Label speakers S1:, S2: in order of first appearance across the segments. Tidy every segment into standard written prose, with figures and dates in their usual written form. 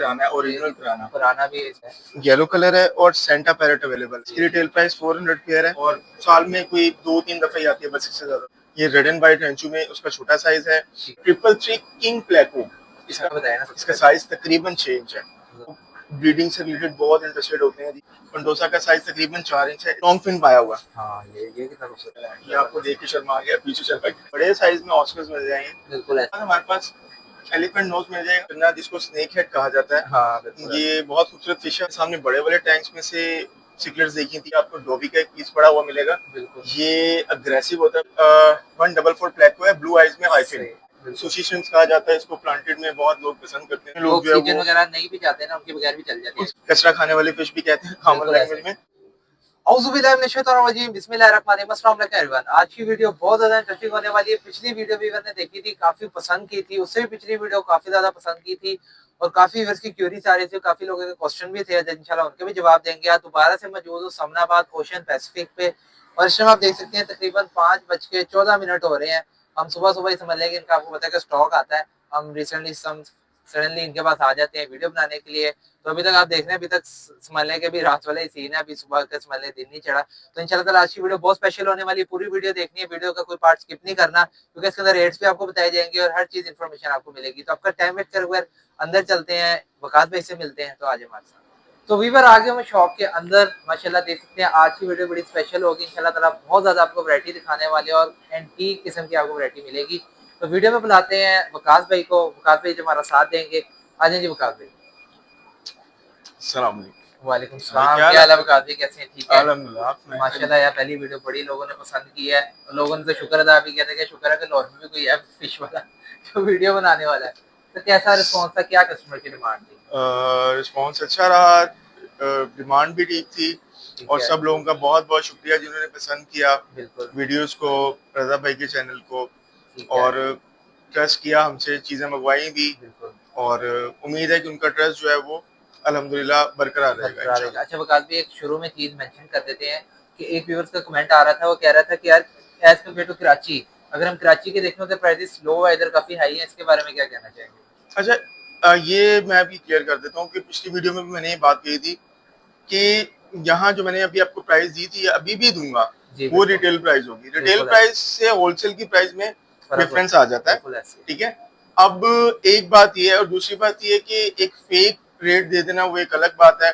S1: कराना है, ओरिजिनल कराना,
S2: पुराना भी है।
S1: येलो कलर है और सेंटा पैरेट अवेलेबल। इसकी रिटेल प्राइस 400 पेयर है और साल में कोई 2-3 दफा ही आती है, बस इससे ज्यादा। ये रेड एंड व्हाइट रेंचू में उसका छोटा साइज है। 333 किंग प्लेको, इसका
S2: बताया ना,
S1: इसका साइज तकरीबन 6 इंच है। ब्रीडिंग से रिलेटेड बहुत इंटरेस्टेड होते हैं। पंडोसा का साइज तकरीबन 4 इंच है, लॉन्ग फिन पाया हुआ।
S2: हाँ, ये कितना खूबसूरत है।
S1: ये आपको देख के शर्मा आ गया, पीछे चल गया। बड़े साइज में ऑस्कर्स मिल जाएंगे,
S2: बिल्कुल
S1: हमारे पास एलिफेंट नोज मिल जाएगा, जिसको स्नेक हेड कहा जाता है।
S2: हाँ,
S1: ये बहुत खूबसूरत फिश है। सामने बड़े बड़े टैंक्स में से सिकलेट्स देखी थी, आपको डोबी का एक पीस पड़ा हुआ मिलेगा। ये अग्रेसिव होता है। 144 प्लेको है, ब्लू आइज में हाइफिन। सुशी श्रिम्प्स कहा जाता है इसको। प्लांटेड में बहुत लोग पसंद करते हैं। लोग जो है वो
S2: वगैरह नहीं भी जाते ना, उनके बगैर भी चल जाते हैं।
S1: कचरा खाने वाली फिश भी कहते हैं कॉमन लैंग्वेज में।
S2: आज की वीडियो बहुत ज्यादा इंटरेस्टिंग होने वाली है। पिछली वीडियो भी मैंने देखी थी, काफी पसंद की थी, उससे भी पिछली वीडियो काफी ज्यादा पसंद की थी और काफी व्यूअर्स की क्यूरीज आ रही थी, काफी लोगों के क्वेश्चन भी थे, इंशाल्लाह उनके भी जवाब देंगे। आज दोबारा से मौजूद हूँ समनाबाद ओशन पैसिफिक पे और इस टाइम आप देख सकते हैं तकरीबन 5:14 हो रहे हैं। हम सुबह सुबह ही समझ लेंगे, इनका आपको पता है कि स्टॉक आता है। हम रिसेंटली सडनली इनके पास आ जाते हैं वीडियो बनाने के लिए। तो अभी तक आप देख रहे हैं, अभी तक समझ लें कि अभी रात वाला ही सीन है, अभी सुबह का समझ लें दिन नहीं चढ़ा। तो इंशाल्लाह ताला आज की वीडियो बहुत स्पेशल होने वाली है। पूरी वीडियो देखनी है, वीडियो का कोई पार्ट स्किप नहीं करना, क्योंकि इसके अंदर रेट्स भी आपको बताए जाएंगे और हर चीज इन्फॉर्मेशन आपको मिलेगी। तो आपका टाइम वेस्ट कर अंदर चलते हैं, वकात भाई से मिलते हैं। तो आज हमारे साथ तो वीवर आगे हम शॉप के अंदर माशाल्लाह देख सकते हैं। आज की वीडियो बड़ी स्पेशल होगी इंशाल्लाह ताला, बहुत ज्यादा आपको वैरायटी दिखाने वाले और एंटीक किस्म की आपको वैरायटी मिलेगी। तो वीडियो में बुलाते हैं वकास भाई को। वकास भाई जो हमारा साथ देंगे, आ जाए जी वकास भाई। वालेकुम सलाम, क्या हाल है वकास भाई, कैसे हैं? ठीक है माशाल्लाह यार, पहली वीडियो बड़ी लोगों ने पसंद की है। लोगों ने तो शुक्र अदा भी किया था कि शुक्र है कि लाहौर में भी कोई है फिश वाला जो वीडियो बनाने वाला है। तो कैसा रिस्पॉन्स था, क्या कस्टमर की डिमांड थी?
S1: रिस्पॉन्स अच्छा रहा, डिमांड भी ठीक थी और सब लोगों का बहुत बहुत शुक्रिया जिन्होंने पसंद किया वीडियोस को, रजा भाई के चैनल को, और ट्रस्ट किया हमसे, चीज़ें मंगवाई भी और उम्मीद है कि उनका ट्रस्ट जो है वो अल्हम्दुलिल्लाह बरकरार रहेगा।
S2: अच्छा वकास भाई, एक शुरू में चीज मेंशन कर देते हैं कि एक व्यूअर्स का कमेंट आ रहा था, वो कह रहा था कि यार एज कम्पेयर टू कराची, अगर हम कराची के देखें तो प्राइसेस लो है, इधर काफी हाई है, इसके बारे में क्या कहना चाहेंगे?
S1: अच्छा, ये मैं भी क्लियर कर देता हूँ कि पिछली वीडियो में भी मैंने ये बात कही थी कि यहाँ जो मैंने अभी आपको प्राइस दी थी, अभी भी दूंगा, वो रिटेल प्राइस होगी। रिटेल प्राइस से होलसेल की प्राइस में डिफरेंस आ जाता है, ठीक है। अब एक बात ये है और दूसरी बात ये है कि एक फेक रेट दे देना वो एक अलग बात है।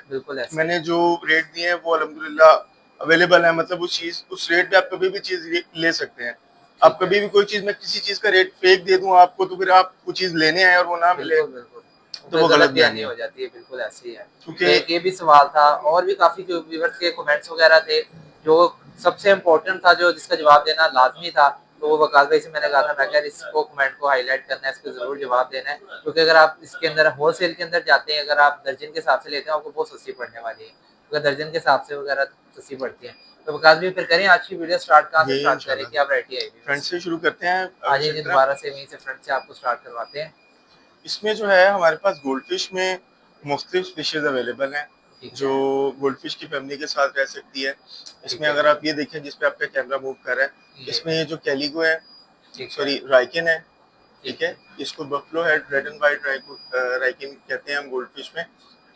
S1: मैंने जो रेट दिए हैं वो अल्हम्दुलिल्लाह अवेलेबल है, मतलब उस रेट पे आप कभी भी चीज ले सकते हैं। आप कभी भी कोई चीज, मैं किसी चीज का रेट फेक दे दूं आपको, तो फिर आप वो चीज लेने आए और वो ना मिले तो वो गलत बयानी हो जाती है। बिल्कुल ऐसे ही है, क्योंकि ये भी सवाल था और भी काफी जो व्यूअर्स के कमेंट्स वगैरह थे, जो सबसे इम्पोर्टेंट था, जो जिसका जवाब देना लाजमी था, तो वो वकास भाई से मैंने कहा था, मैं क्या इसको कमेंट को हाईलाइट करना है, इसको जरूर जवाब देना है, क्योंकि अगर आप इसके अंदर होलसेल के अंदर जाते हैं, अगर आप दर्जन के हिसाब से लेते हैं, आपको बहुत सस्ती पड़ने वाली है, क्योंकि दर्जन के हिसाब से वगैरह सस्ती पड़ती है। तो वकास भाई फिर करें आज की वीडियो स्टार्ट, कहाँ से स्टार्ट करें, क्या वैरायटी आएगी? फ्रंट से शुरू करते हैं। आज दोबारा से वहीं से फ्रंट से आपको स्टार्ट करवाते हैं। इसमें जो है हमारे पास गोल्ड फिश में मुख्तलिफ फिशेज अवेलेबल हैं, जो गोल्ड फिश की फैमिली के साथ रह सकती है। इसमें अगर आप ये देखें जिस पे आपका कैमरा मूव कर रहा है, इसमें ये जो कैलिगो है, सॉरी राइकिन है, ठीक है। इसको buffalo head red and white Ryukin कहते हैं हम गोल्ड फिश में,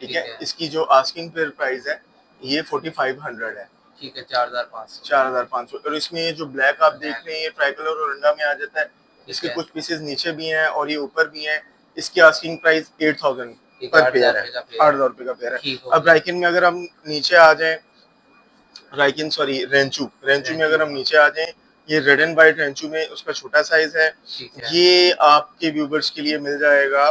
S1: ठीक है। इसकी जो आस्किंग पेयर प्राइस है ये 4500 है, ठीक है, 4500। और इसमें ये जो ब्लैक आप देख रहे हैं, ये ट्राइकलर और अंडा में आ जाता है। इसके कुछ पीसेस नीचे भी हैं और ये ऊपर भी हैं। इसकी आस्किंग प्राइस 8000 पर पेयर है, 8000 रुपए का पेयर है। अब राइकिन में अगर हम नीचे आ जाएं, राइकिन सॉरी रेंचू में अगर हम नीचे आ जाएं, ये रेड एंड व्हाइट रेंचू में उसका छोटा साइज है। ये आपके व्यूवर्स के लिए मिल जाएगा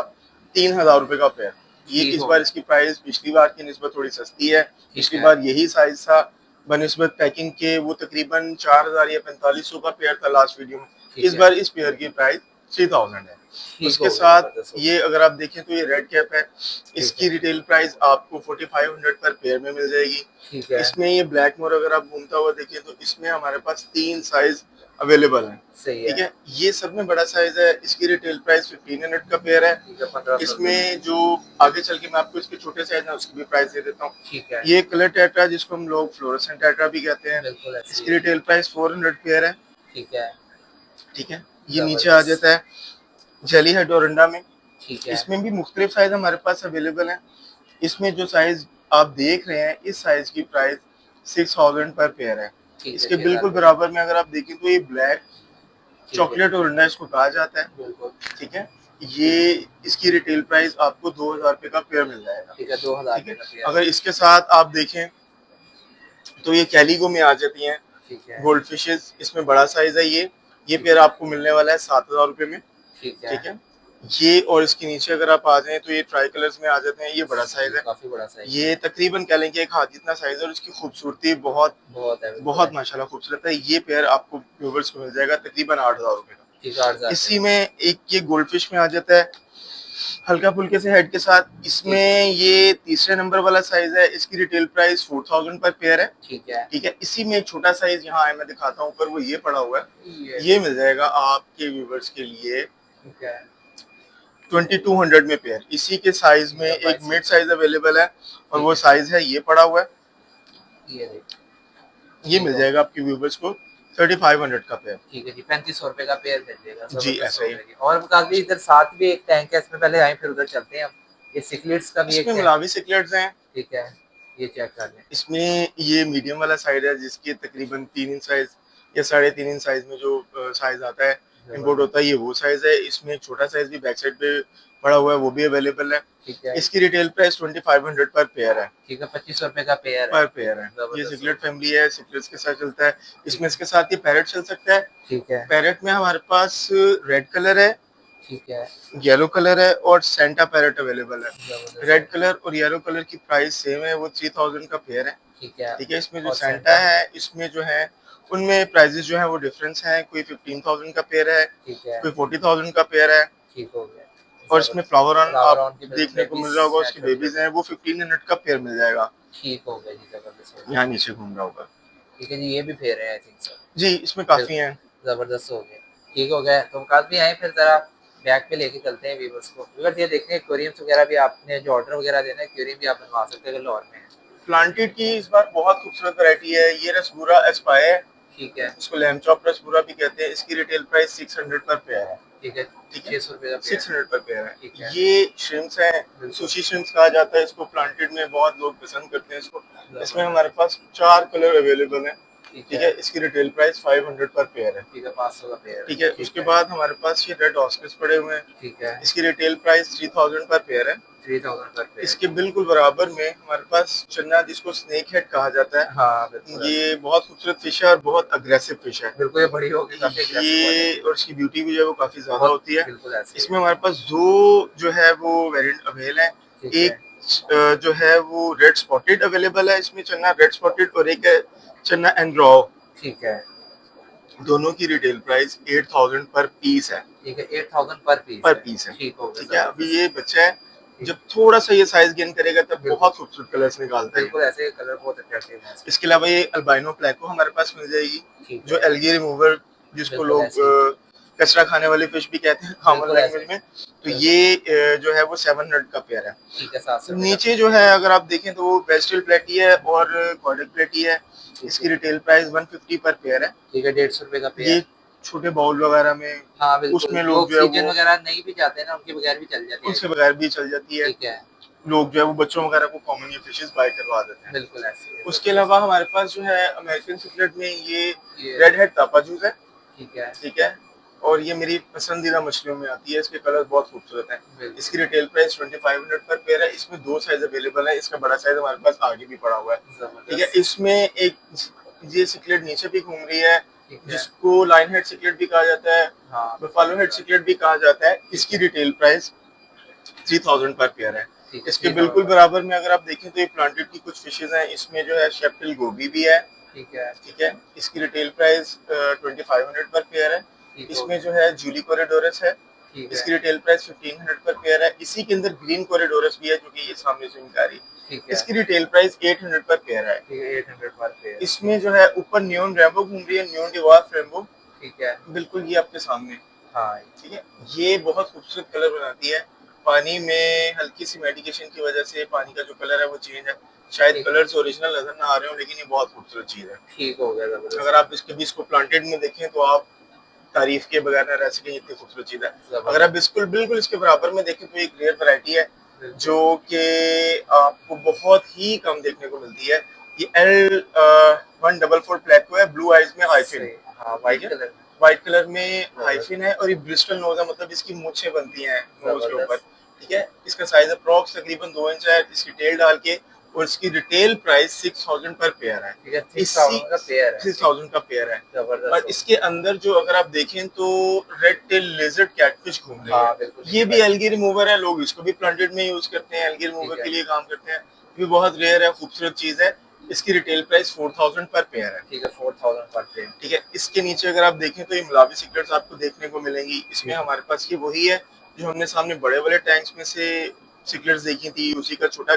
S1: 3000 रुपए का पेयर। ये इस बार इसकी प्राइस पिछली बार की निस्बत थोड़ी सस्ती है। पिछली बार यही साइज था, बनिस्बत पैकिंग के वो तकरीबन 4000 या 4500 का पेयर था लास्ट वीडियो में। इस बार इस पेयर की प्राइस 3000 है। उसके साथ ये अगर आप देखें तो ये रेड कैप है, इसकी रिटेल प्राइस आपको 4500 पर पेयर में मिल जाएगी। इसमें ये ब्लैक मोर अगर आप घूमता हुआ देखें तो इसमें हमारे पास 3 साइज अवेलेबल है, ठीक है। ये सब में बड़ा साइज है, इसकी रिटेल प्राइस 1500 का पेयर है। इसमें जो आगे चल के मैं आपको इसके छोटे साइज है उसकी भी प्राइस दे देता हूँ। ये कलर टेट्रा जिसको हम लोग फ्लोरोसेंट टेट्रा भी कहते हैं, इसकी रिटेल प्राइस 400 पेयर है, ठीक है। ये नीचे आ जाता है जेली हेड और अंडा में,
S2: ठीक है।
S1: इसमें भी मुख्तलिफ साइज हमारे पास अवेलेबल है। इसमें जो साइज आप देख रहे हैं, इस साइज की प्राइस 6000 पर पेयर है।
S2: ठीक है,
S1: इसके
S2: 6000
S1: बिल्कुल
S2: रुपए।
S1: बराबर में अगर आप देखें तो ये ब्लैक
S2: ठीक है,
S1: चॉकलेट और अंडा इसको कहा जाता है।
S2: बिल्कुल।
S1: ठीक है, ये इसकी रिटेल प्राइस आपको 2000 रुपए का पेयर मिल जाएगा।
S2: ठीक है, 2000
S1: ठीक
S2: रुपए
S1: है,
S2: का पेयर।
S1: अगर इसके साथ आप देखें तो ये कैलिगो में आ जाती हैं
S2: ठीक है,
S1: गोल्ड फिशेस। इसमें बड़ा साइज है ये
S2: ठीक
S1: पेयर
S2: है,
S1: आपको मिलने वाला है 7000 रुपए में।
S2: ठीक है।
S1: ठीक है, ये और इसके नीचे अगर आप आ जाएं तो ये ट्राई कलर्स में आ जाते हैं। ये बड़ा साइज
S2: ये
S1: है,
S2: काफ़ी बड़ा साइज़ है।
S1: ये तकरीबन कह लें कि एक हाथ जितना साइज है और इसकी खूबसूरती बहुत
S2: बहुत है, बिल्कुल
S1: बहुत
S2: है।
S1: माशाल्लाह खूबसूरत है। ये पेयर आपको व्यूवर्स को मिल जाएगा तकरीबन 8000 रुपए का।
S2: ठीक है, 8000 रुपए
S1: इसी
S2: का।
S1: में एक ये गोल्ड फिश में आ जाता है हल्का फुल्के से हेड के साथ।
S2: ठीक है,
S1: इसमें ये तीसरे नंबर वाला साइज है। इसकी रिटेल प्राइस 4000 पर पेयर है।
S2: ठीक है।
S1: ठीक है, इसी में एक छोटा साइज यहाँ है, मैं दिखाता हूँ ऊपर, वो ये पड़ा हुआ है। ये
S2: ठीक
S1: मिल जाएगा आपके व्यूवर्स के लिए
S2: है।
S1: 2200 में पेयर। इसी के साइज में
S2: ठीक है,
S1: एक
S2: 2200
S1: मिड
S2: का।
S1: साइज अवेलेबल है और
S2: ठीक
S1: वो
S2: है,
S1: साइज है ये पड़ा हुआ है।
S2: ये देखिए।
S1: ये
S2: ठीक
S1: मिल
S2: हो
S1: जाएगा आपके व्यूवर्स को 3500 का पेयर।
S2: ठीक है जी, 3500 रुपए का पेयर मिल जाएगा।
S1: जी
S2: ज़बरदस्त
S1: ऐसा
S2: हो
S1: ही।
S2: गया जी। और काफ़ी इधर साथ भी एक टैंक है, इसमें पहले आए फिर उधर चलते हैं हम। ये सिकलेट्स का भी एक
S1: इसमें
S2: टैंक।
S1: मुलावी सिकलेट्स हैं।
S2: ठीक है, ये चेक कर लें।
S1: इसमें ये मीडियम वाला साइज है जिसकी तकरीबन 3 इंच साइज या 3.5 इंच साइज में जो साइज आता है इंपोर्ट होता है, ये वो साइज है। इसमें एक छोटा साइज भी बैक साइड पे पड़ा हुआ है, वो भी अवेलेबल है।
S2: ठीक है,
S1: इसकी रिटेल प्राइस 2500 पर पेयर है।
S2: ठीक है, 2500 रुपए का पेयर है।
S1: पर पेयर है। ये
S2: ज़बरदस्त हो
S1: सिकलेट
S2: गया।
S1: फैमिली है, सिकलेट्स के साथ चलता है।
S2: ठीक
S1: इसमें
S2: है,
S1: इसके साथ ये पैरेट चल सकता है।
S2: ठीक है,
S1: पैरेट में हमारे पास रेड कलर है,
S2: ठीक है।
S1: येलो कलर है और सेंटा पैरेट अवेलेबल है।
S2: ज़बरदस्त हो
S1: रेड
S2: गया।
S1: कलर और येलो कलर की प्राइस सेम है, वो 3000 का पेयर है।
S2: ठीक है,
S1: ठीक है, इसमें जो
S2: और
S1: सेंटा
S2: सेंटा?
S1: है इसमें जो है उनमें प्राइजेस जो है वो डिफरेंस है। कोई 15000 का पेयर है,
S2: ठीक है,
S1: कोई 40000 का पेयर है।
S2: ठीक हो गया।
S1: और इसमें
S2: ज़बरदस्त।
S1: फ्लावर ऑन
S2: फ्लावर
S1: आप
S2: ऑन की
S1: देखने को
S2: बेबीज़
S1: मिल रहा होगा,
S2: हैं
S1: उसकी बेबीज
S2: छोटी-छोटी।
S1: हैं, वो 1500 का पेयर मिल जाएगा।
S2: ठीक हो गया जी, ज़बरदस्त हो गया।
S1: यहाँ नीचे घूम रहा होगा।
S2: ठीक है जी, ये भी फेयर है आई थिंक सो।
S1: जी, इसमें
S2: बिल
S1: काफी हैं।
S2: ज़बरदस्त हो गया। ठीक हो गया, तो काश भी आए फिर ज़रा बैक पे लेके चलते हैं व्यूअर्स को। व्यूअर्स ये देखते हैं एक्वेरियम्स वगैरह भी आपने जो ऑर्डर वगैरह देना है एक्वेरियम भी आप बनवा सकते हैं अगर लाहौर में है।
S1: प्लांटेड की इस बार बहुत खूबसूरत वैरायटी है। ये रसबूरा एस्पायर है,
S2: ठीक है,
S1: इसको लैम्ब चॉप रसबूरा भी कहते हैं। इसकी रिटेल प्राइस 600 पर पेयर है।
S2: ठीक है,
S1: ठीक है,
S2: 600 रुपए का पेयर।
S1: 600 पर पेयर है।
S2: ठीक है,
S1: ये श्रिम्प्स हैं,
S2: बिल्कुल।
S1: सुशी श्रिम्प्स कहा जाता है इसको। प्लांटेड में बहुत लोग पसंद करते हैं इसको। इसमें
S2: ज़बरदस्त।
S1: हमारे पास 4 कलर अवेलेबल हैं।
S2: ठीक
S1: ठीक
S2: है,
S1: है, इसकी रिटेल प्राइस 500 पर पेयर है।
S2: ठीक है, 500 का पेयर है।
S1: ठीक है,
S2: ठीक
S1: उसके
S2: है,
S1: बाद हमारे पास ये रेड ऑस्कर्स पड़े हुए हैं।
S2: ठीक है,
S1: इसकी रिटेल प्राइस 3000 पर पेयर है।
S2: 3000 का पेयर।
S1: इसके बिल्कुल बराबर में हमारे पास चन्ना, जिसको स्नेक हेड कहा जाता है।
S2: हाँ, बिल्कुल ऐसे।
S1: ये बहुत खूबसूरत फिश है और बहुत अग्रेसिव फिश है।
S2: बिल्कुल ये बड़ी होगी, काफ़ी अग्रेसिव हो
S1: ये
S2: जाती
S1: और इसकी ब्यूटी भी जो है वो काफी ज्यादा
S2: बहुत,
S1: होती है।
S2: बिल्कुल ऐसे ही है।
S1: इसमें हमारे पास दो जो है वो वेरिएंट अवेल है।
S2: ठीक है,
S1: एक जो है वो रेड स्पॉटेड अवेलेबल है, इसमें चन्ना रेड स्पॉटेड, और एक है चन्ना एंड रॉ।
S2: ठीक है,
S1: दोनों की रिटेल प्राइस 8000 पर पीस है।
S2: ठीक है, 8000 पर पीस
S1: पर
S2: है।
S1: पीस है।
S2: ठीक हो गया,
S1: ठीक है, अभी
S2: ज़बरदस्त।
S1: ये बच्चा है,
S2: ठीक,
S1: जब थोड़ा सा ये साइज गेन करेगा तब
S2: बिल्कुल,
S1: बहुत खूबसूरत कलर्स निकालता है ये।
S2: बिल्कुल ऐसे कलर बहुत अट्रैक्टिव है इसके।
S1: इसके अलावा ये अल्बाइनो प्लेको हमारे पास मिल जाएगी,
S2: ठीक
S1: जो
S2: है,
S1: एल्गी रिमूवर, जिसको
S2: बिल्कुल
S1: लोग
S2: ऐसे ही।
S1: कचरा खाने वाली फिश भी कहते हैं कॉमन
S2: बिल्कुल ऐसे
S1: लैंग्वेज
S2: ही।
S1: में। तो
S2: बिल्कुल,
S1: ये जो है वो 700 का पेयर है।
S2: ठीक है, 700 रुपए का
S1: नीचे
S2: पेयर।
S1: जो है अगर आप देखें तो वो पेस्टल प्लेटी है और कॉर्डल प्लेटी है।
S2: ठीक
S1: इसकी
S2: है,
S1: रिटेल प्राइस 150 पर पेयर है।
S2: ठीक है, 150 रुपए का पेयर।
S1: ये छोटे बाउल वगैरह में,
S2: हाँ, बिल्कुल,
S1: उसमें
S2: जो
S1: लोग जो है
S2: ऑक्सीजन
S1: वो
S2: वगैरह नहीं भी चाहते ना, उनके बगैर भी चल जाती है आई
S1: उनसे
S2: थिंक।
S1: बगैर भी चल जाती है।
S2: ठीक है,
S1: लोग जो है वो बच्चों वगैरह को कॉमन ये फिशेस बाय करवा देते हैं।
S2: बिल्कुल ऐसे ही है,
S1: उसके
S2: ज़बरदस्त।
S1: अलावा हमारे पास जो है अमेरिकन सिकलेट में ये
S2: ये
S1: रेड हेड तापाजूस है।
S2: ठीक है,
S1: ठीक है, और ये मेरी पसंदीदा मछलियों में आती है। इसके कलर बहुत खूबसूरत हैं।
S2: बिल्कुल,
S1: इसकी रिटेल प्राइस 2500 पर पेयर है। इसमें दो साइज अवेलेबल है, इसका बड़ा साइज हमारे पास आगे भी पड़ा हुआ है। ठीक है,
S2: ज़बरदस्त।
S1: इसमें एक ये सिकलेट नीचे भी घूम रही है,
S2: ठीक है,
S1: जिसको लाइन हेड सिकलेट भी कहा जाता है,
S2: हाँ,
S1: बफालो हेड सिकलेट भी कहा जाता है। इसकी रिटेल प्राइस 3000 पर पेयर है।
S2: ठीक है,
S1: इसके
S2: 3000
S1: बिल्कुल
S2: पर।
S1: बराबर में अगर आप देखें तो ये प्लांटेड की कुछ फिशेज हैं। इसमें जो है शेप्टिल गोभी भी है।
S2: ठीक है,
S1: ठीक है, इसकी रिटेल प्राइस 2500 पर पेयर है।
S2: ठीक हो
S1: इसमें
S2: गया।
S1: जो है जूली कोरिडोरस है,
S2: ठीक है,
S1: इसकी रिटेल प्राइस 1500 पर पेयर है। इसी के अंदर ग्रीन कोरिडोरस भी है, जो कि ये सामने से आ रही है।
S2: ठीक है,
S1: इसकी रिटेल प्राइस 800 पर पेयर है।
S2: ठीक है, 800 पर पेयर।
S1: इसमें जो है ऊपर न्यून रेम्बो घूम रही है, न्यून डिवार्फ रेम्बो,
S2: ठीक है,
S1: बिल्कुल ये आपके सामने।
S2: हाँ,
S1: ठीक है, ये बहुत खूबसूरत कलर बनाती है। पानी में हल्की सी मेडिकेशन की वजह से पानी का जो कलर है वो चेंज है। शायद
S2: ठीक,
S1: कलर्स ओरिजिनल नजर ना आ रहे हो, लेकिन ये बहुत खूबसूरत चीज है।
S2: ठीक हो गया, ज़बरदस्त।
S1: अगर आप इसके भी इसको प्लांटेड में देखें तो आप तारीफ के बगैर ना रह सकें, इतनी खूबसूरत चीज है। अगर आप बिल्कुल इसके बराबर में देखें तो एक रेयर वैरायटी है जो कि आपको बहुत ही कम देखने को मिलती है। ये L144 प्लेको है, ब्लू आइज में हाइफिन, व्हाइट कलर में हाइफिन है, और ये ब्रिस्टल नोज है, मतलब इसकी मूछें बनती हैं नोज के ऊपर, ठीक है। इसका साइज अप्रॉक्स तकरीबन 2 इंच है। इसकी टेल डाल के, और इसकी रिटेल प्राइस 6000 पर पेयर है, 6000 का पेयर है। और इसके अंदर जो अगर आप देखें तो रेड टेल लेजर्ड कैटफिश घूम रही है। ये भी एल्गी रिमूवर है, लोग इसको भी प्लांटेड में यूज करते हैं, एल्गी रिमूवर के लिए काम करते हैं। ये बहुत रेयर है, खूबसूरत चीज है। इसकी रिटेल प्राइस 4000 पर पेयर है, ठीक है, 4000 पर पेयर, ठीक है। इसके नीचे अगर आप देखें तो ये मलावी सिकलेट्स आपको देखने को मिलेंगी। इसमें हमारे पास ये वही है जो हमने सामने बड़े वाले टैंक्स में से सिकलेट्स देखी थी, उसी का छोटा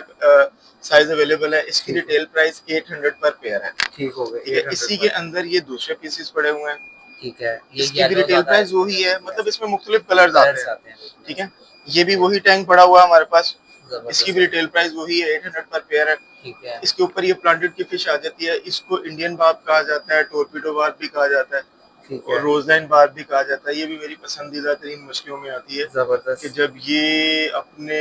S1: साइज अवेलेबल है। इसकी रिटेल प्राइस 800 पर पेयर है, ठीक हो गया। इसी के अंदर ये दूसरे पीसेस पड़े हुए हैं, ठीक है। इसकी भी रिटेल प्राइस वही है, मतलब इसमें मुख्तलिफ कलर्स आते हैं, ठीक है। ये भी वही टैंक पड़ा हुआ है हमारे पास, इसकी भी रिटेल प्राइस वही है, 800 पर पेयर है, ठीक है। इसके ऊपर ये प्लांटेड की फिश आ जाती है। इसको इंडियन बार्ब कहा जाता है, टोरपीडो बार्ब भी कहा जाता है, और रोजलाइन बार्ब भी कहा जाता है। ये भी मेरी पसंदीदा तरीन मछलियों में आती है, जबरदस्त, कि जब ये अपने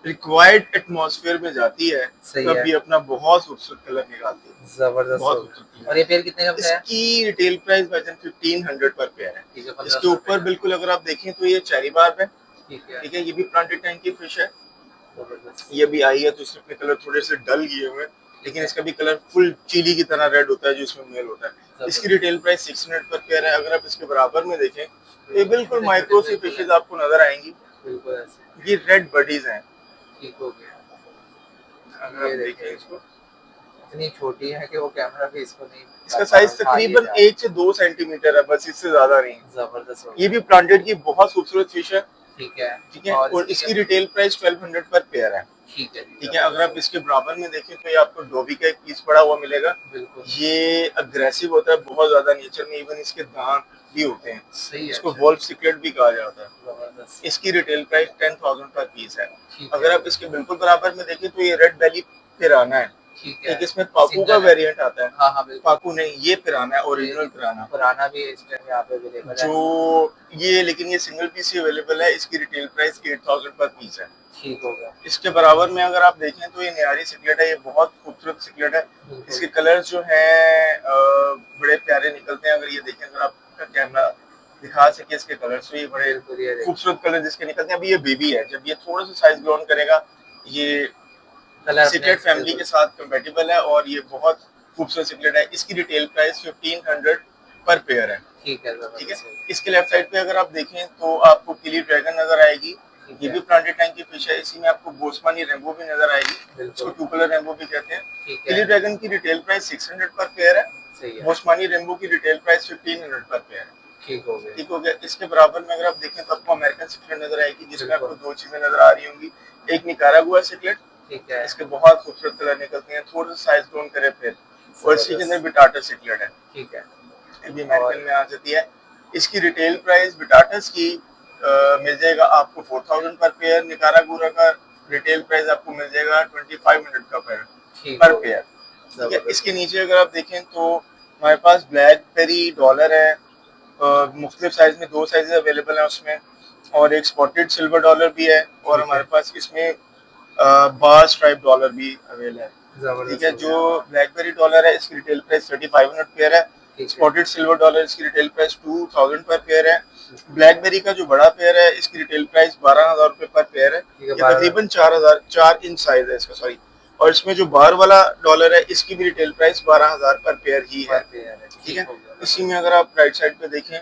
S1: रिक्वायर्ड एटमॉस्फेयर में जाती है तब ये अपना बहुत खूबसूरत कलर निकालती है, जबरदस्त, बहुत खूबसूरत। और ये पेयर कितने का है? इसकी रिटेल प्राइस भाईजान 1500 पर पेयर है, ठीक है। इसके ऊपर बिल्कुल अगर आप देखें तो ये चेरी बार्ब है, ठीक है। ये भी प्लांटेड टैंक की फिश है, ये भी आई है तो इसके अपने कलर थोड़े से डल गए हुए हैं, लेकिन इसका भी कलर फुल चिली की तरह रेड होता है जो इसमें मेल होता है। इसकी रिटेल प्राइस 600 पर पेयर है। अगर आप इसके बराबर में देखें तो ये बिल्कुल माइक्रो सी फिशेज आपको नजर आएंगी, ये रेड बडीज हैं, ठीक हो गया। अगर आप देखें इसको, इतनी छोटी है कि वो कैमरा भी इसको नहीं, इसका साइज तकरीबन 1 से 2 सेंटीमीटर है, बस इससे ज्यादा नहीं। जबरदस्त। ये भी प्लांटेड की बहुत खूबसूरत फिश है, ठीक है, ठीक है। और इसकी रिटेल प्राइस 1200 पर पेयर है, ठीक है, ठीक है। अगर आप इसके बराबर में देखें तो ये आपको डोबी का एक पीस पड़ा हुआ मिलेगा, बिल्कुल। ये अग्रेसिव होता है बहुत ज्यादा नेचर में, इवन इसके दांत भी होते हैं, सही है। इसको वोल्फ सिकलेट भी कहा जाता है। इसकी रिटेल प्राइस 10000 पर पीस है। अगर आप इसके बिल्कुल बराबर में देखें तो ये रेड बेली पिराना है, एक इसमें पाकू का वेरिएंट आता है, हाँ, पाकू नहीं, ये पिराना है, ओरिजिनल पिराना भी इस टाइम यहाँ पे अवेलेबल है, जो ये, लेकिन ये सिंगल पीस ही अवेलेबल है। इसकी रिटेल प्राइस 8000 पर पीस है, ठीक हो गया। इसके बराबर में अगर आप देखें तो ये न्यारी सिकलेट है, ये बहुत खूबसूरत सिकलेट है। इसके कलर्स जो हैं बड़े प्यारे निकलते हैं। अगर ये देखें, अगर आपका कैमरा दिखा सके इसके कलर्स, तो ये बड़े खूबसूरत कलर जिसके निकलते हैं। अभी ये बेबी है, जब ये थोड़ा सा साइज ग्रोन करेगा ये सिकलेट फैमिली के साथ कंपेटिबल है, और ये बहुत खूबसूरत सिकलेट है। इसकी रिटेल प्राइस 1500 पर पेयर है, ठीक है, ठीक है। इसके लेफ्ट साइड पे अगर आप देखें तो आपको किली ड्रैगन नजर आएगी, ये भी प्लांटेड टैंक की फिश है। इसी में आपको बोस्मानी रेम्बो भी नजर आएगी, इसको टू कलर रेम्बो भी कहते हैं। किली ड्रैगन की रिटेल प्राइस 600 पर पेयर है, बोस्मानी रेम्बो की रिटेल प्राइस 1500 पर पेयर है, ठीक हो गया, ठीक हो गया। इसके बराबर में अगर आप देखें तो आपको अमेरिकन सिकलेट नजर आएगी, जिसमें आपको दो चीजें नजर आ रही होंगी, एक निकारागुआ सिकलेट, ठीक है, इसके बहुत खूबसूरत कलर निकलते हैं, थोड़ा सा साइज ग्रोन करे फिर, और इसी के अंदर बिटाटा सिकलेट है, ठीक है, ये भी अमेरिकन में आ जाती है। इसकी रिटेल प्राइस बिटाटस की मिल जाएगा आपको 4000 पर पेयर, निकारागुआ का रिटेल प्राइस आपको मिल जाएगा 2500 का पर पेयर, ठीक है। इसके नीचे अगर आप देखें तो हमारे पास ब्लैकबेरी डॉलर है, मुख्तलिफ साइज में, 2 साइज अवेलेबल है उसमें, और एक स्पॉटेड सिल्वर डॉलर भी है, और हमारे पास इसमें बार स्ट्राइप डॉलर भी अवेलेबल है, ठीक है। जो ब्लैकबेरी डॉलर है इसकी रिटेल प्राइस 3500 पेयर है, स्पॉटेड सिल्वर डॉलर इसकी रिटेल प्राइस 2000 पर पेयर है। ब्लैकबेरी का जो बड़ा पेयर है इसकी रिटेल प्राइस 12000 रुपए पर पेयर है, ये तकरीबन 4 इंच साइज है इसका, सॉरी। और इसमें जो बार वाला डॉलर है इसकी भी रिटेल प्राइस 12000 पर पेयर ही है, ठीक है। इसी में अगर आप राइट साइड पे देखें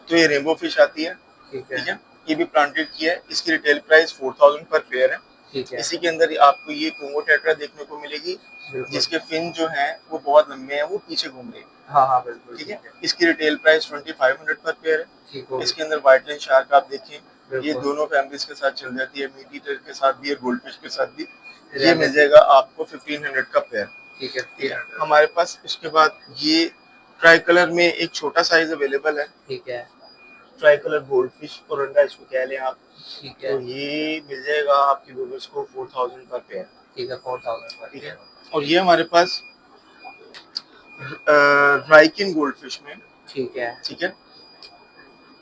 S1: तो ये रेनबो फिश आती है, ठीक है, ये भी प्लांटेड की है, इसकी रिटेल प्राइस 4000 पर पेयर है, ठीक है। इसी के अंदर आपको ये कोंगो टेट्रा देखने को मिलेगी, जिसके फिन जो हैं वो बहुत लंबे हैं, वो पीछे घूम रहे हैं, हाँ हाँ बिल्कुल, ठीक है। इसकी रिटेल प्राइस 2500 पर पेयर है, ठीक है। इसके अंदर व्हाइट लाइन शार्क आप देखें, ये दोनों फैमिलीज के साथ चल जाती है, मीट ईटर के साथ भी और गोल्ड फिश के साथ भी, ये मिल जाएगा आपको 1500 का पेयर, ठीक है। हमारे पास इसके बाद ये ट्राई कलर में एक छोटा साइज अवेलेबल है, ठीक है, ट्राई कलर गोल्ड फिश कोरंडा इसको कह लें आप, ठीक है। तो ये मिल जाएगा आपके व्यूअर्स को 4000 पर पेयर, ठीक है, 4000 पर, ठीक है। और ये हमारे पास राइकिन गोल्ड फिश में,
S2: ठीक है।
S1: ठीक है।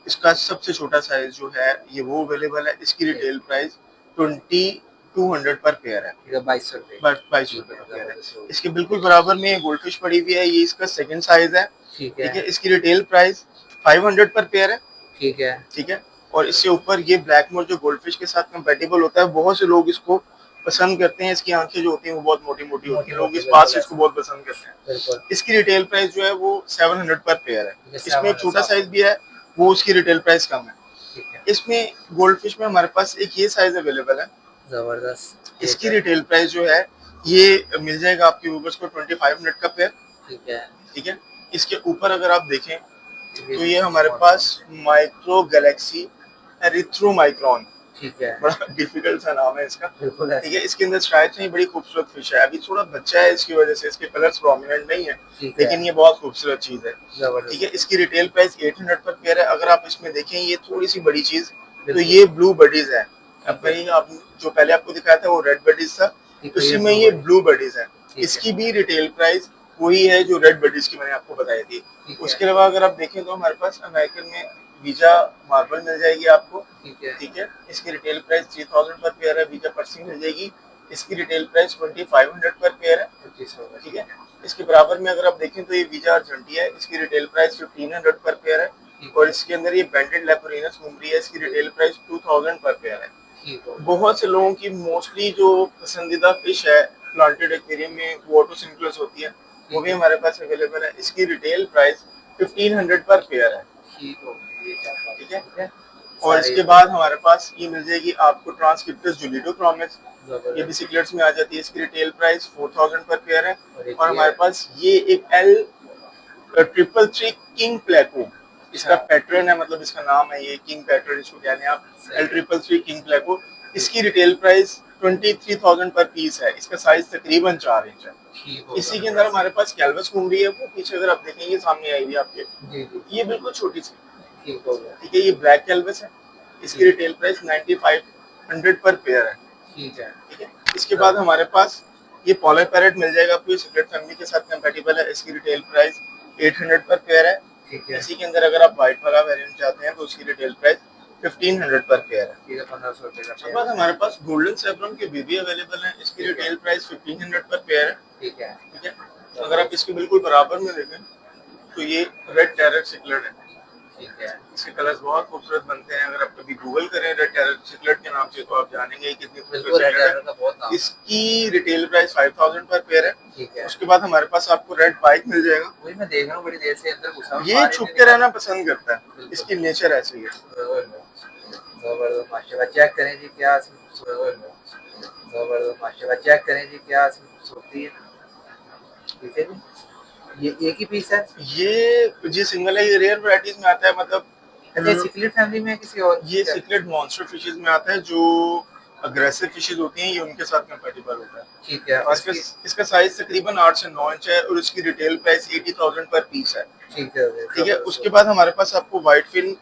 S1: इसका सबसे छोटा साइज जो है ये वो अवेलेबल है। इसकी रिटेल प्राइस 2200 पर पेयर है।
S2: ठीक है, 2200 रुपए।
S1: 2200 का पेयर है। इसके बिल्कुल बराबर में गोल्ड फिश पड़ी हुई है, ये इसका सेकंड साइज है।
S2: ठीक
S1: ठीक है।
S2: है।
S1: इसकी रिटेल प्राइस 500 पर पेयर है।
S2: ठीक है।
S1: ठीक है। और इससे ऊपर ये ब्लैक मोर जो गोल्ड फिश के साथ कंपेटेबल होता है, बहुत से लोग इसको पसंद करते हैं। इसकी आंखें जो होती हैं वो बहुत मोटी मोटी होती हैं, लोग इस बात से इसको बहुत पसंद करते हैं। इसकी रिटेल प्राइस जो है वो 700 पर पेयर है। इसमें एक छोटा साइज भी है, वो उसकी रिटेल प्राइस कम है। इसमें गोल्ड फिश में हमारे पास एक ये साइज अवेलेबल है।
S2: जबरदस्त।
S1: इसकी रिटेल प्राइस जो है ये मिल जाएगा आपके व्यूवर्स को 2500 का पेयर।
S2: ठीक है।
S1: ठीक है। इसके ऊपर अगर आप देखें तो ये हमारे पास माइक्रो गैलेक्सी एरिथ्रोमाइक्रोन,
S2: ठीक है।
S1: बड़ा डिफिकल्ट सा नाम है इसका।
S2: बिल्कुल।
S1: ठीक है। इसके अंदर स्ट्राइप्स नहीं, बड़ी खूबसूरत फिश है। अभी थोड़ा बच्चा है, इसकी वजह से इसके कलर्स प्रोमिनेंट नहीं है, लेकिन ये बहुत खूबसूरत चीज है। ठीक है। इसकी रिटेल प्राइस 800 पर पेयर है। अगर आप इसमें देखें ये थोड़ी सी बड़ी चीज, तो ये ब्लू बडीज है। अब आप जो पहले आपको दिखाया था वो रेड बडीज था, उसी में ये ब्लू बडीज है। इसकी भी रिटेल प्राइस वही है जो रेड बडीज की मैंने आपको बताई थी। उसके अलावा अगर आप देखें तो हमारे पास अमेरिकन में वीजा मार्बल मिल जाएगी आपको। ठीक है। इसकी रिटेल प्राइस 3000 पर पेयर है। वीजा पर्सी मिल जाएगी। इसकी रिटेल प्राइस 2500 पर पेयर है। ठीक है। इसके बराबर में अगर आप देखें तो ये वीजा अर्जेंटिया है। इसकी रिटेल प्राइस 1500 पर पेयर है। और इसके अंदर ये बैंडेड लेपोरिनस घूम रही है। इसकी रिटेल प्राइस 2000 पर पेयर है। बहुत से लोगों की मोस्टली जो पसंदीदा फिश है प्लांटेड एक्वेरियम में वो ऑटोसिंक्लस होती है, वो भी हमारे पास अवेलेबल है। इसकी रिटेल प्राइस 1500 पर पेयर है। ठीक है। और इसके बाद हमारे पास ये मिल जाएगी आपको ट्रांसक्रिप्टस जुलिडोक्रोमिस, ये भी सिक्लेट्स में आ जाती है। इसकी रिटेल प्राइस 4000 पर पेयर है। और हमारे पास ये एक L333 किंग प्लेको, इसका पैटर्न है, मतलब इसका नाम है ये किंग पैटर्न, इसको कहते हैं आप L333 किंग प्लेको। इसकी रिटेल प्राइस 23,000 पर पीस है। इसका साइज तकरीबन 4 इंच है। इसी के अंदर हमारे पास कैलवस घूम रही है, वो पीछे अगर आप देखेंगे सामने आई हुई आपके, ये बिल्कुल छोटी सी। ठीक है। ये ब्लैक कैलवस है। इसकी रिटेल प्राइस 9500 पर पेयर है। ठीक है। इसके बाद हमारे पास ये पॉलर पैरेट मिल जाएगा आपको, सिगरेट फैमिली के साथ कंपैटिबल है। इसकी रिटेल प्राइस 800 पर पेयर है। इसी के अंदर अगर आप व्हाइट वाला वेरिएंट चाहते हैं तो उसकी रिटेल प्राइस 1500 पर पेयर है। 1500 रुपए का। उसके बाद हमारे पास गोल्डन सेफ्रॉन के बेबी अवेलेबल है। इसकी रिटेल प्राइस 1500 पर पेयर है। ठीक है। अगर आप इसके बिल्कुल बराबर में देखें तो ये रेड टेरर सिकलेट है। ठीक है। इसके कलर्स बहुत खूबसूरत बनते हैं। अगर आप कभी गूगल करें रेड टेरर सिकलेट के नाम से तो आप जानेंगे कितनी खूबसूरत है। इसकी रिटेल प्राइस 5000 पर पेयर है। ठीक है। उसके बाद हमारे पास आपको रेड बाइक मिल जाएगा। वही मैं देख रहा हूँ बड़ी देर से अंदर घुसा हूं। ये छुप के रहना पसंद करता है, इसकी नेचर ऐसी है।
S2: जबरदस्त माशाल्लाह। चेक करें जी क्या जबरदस्त माशाल्लाह। चेक करें जी क्या खूबसूरती है। ठीक है जी। ये एक ही पीस है?
S1: ये जी सिंगल है। ये रेयर वैरायटीज में आता है, मतलब
S2: सिकलेट फैमिली में किसी और?
S1: ये सिकलेट मॉन्स्टर फिशेज में आता है, जो अग्रेसिव फिशेज होती हैं, ये उनके साथ कंपैटिबल होता है। ठीक है। और इसका साइज तकरीबन 8 से 9 इंच है और इसकी रिटेल प्राइस 80,000 पर पीस है। ठीक है। उसके बाद हमारे पास आपको white fin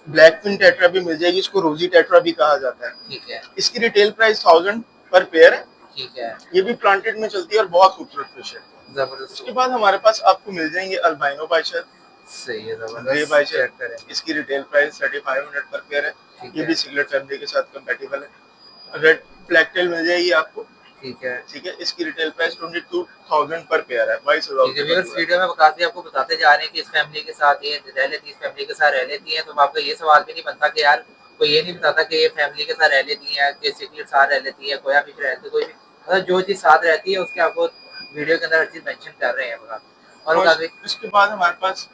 S1: black fin tetra भी मिल जाएगी। इसको रोजी टेट्रा भी कहा जाता है। ठीक है। इसकी रिटेल प्राइस 1000 पर पेयर है। ठीक है। ये भी प्लांटेड में चलती है और बहुत खूबसूरत फिश है। जबरदस्त। उसके बाद हमारे पास आपको मिल जाएंगे अल्बाइनो बाइचर। सही है। जबरदस्त। इसकी रिटेल प्राइस 3500 पर पेयर है। ये भी सिगलेट फैमिली के साथ कंपैटिबल है। रेड ब्लैक टेल मिल जाएगी आपको। ठीक है। ठीक है। इसकी रिटेल प्राइस 22,000 पर पेयर है। 22,000।
S2: इस वीडियो में काफी आपको बताते जा रहे हैं कि इस फैमिली के साथ ये रह लेती है, इस फैमिली के साथ रह लेती है, तो आपका ये सवाल भी नहीं बनता कि यार कोई ये नहीं बताता कि ये फैमिली के साथ रह लेती है, कि सिगलेट साथ रह लेती है, कोया फिश रहती है, कोई भी मतलब जो चीज साथ रहती है उसके आपको वीडियो के अंदर हर चीज मेंशन कर रहे हैं।
S1: और इसके बाद हमारे पास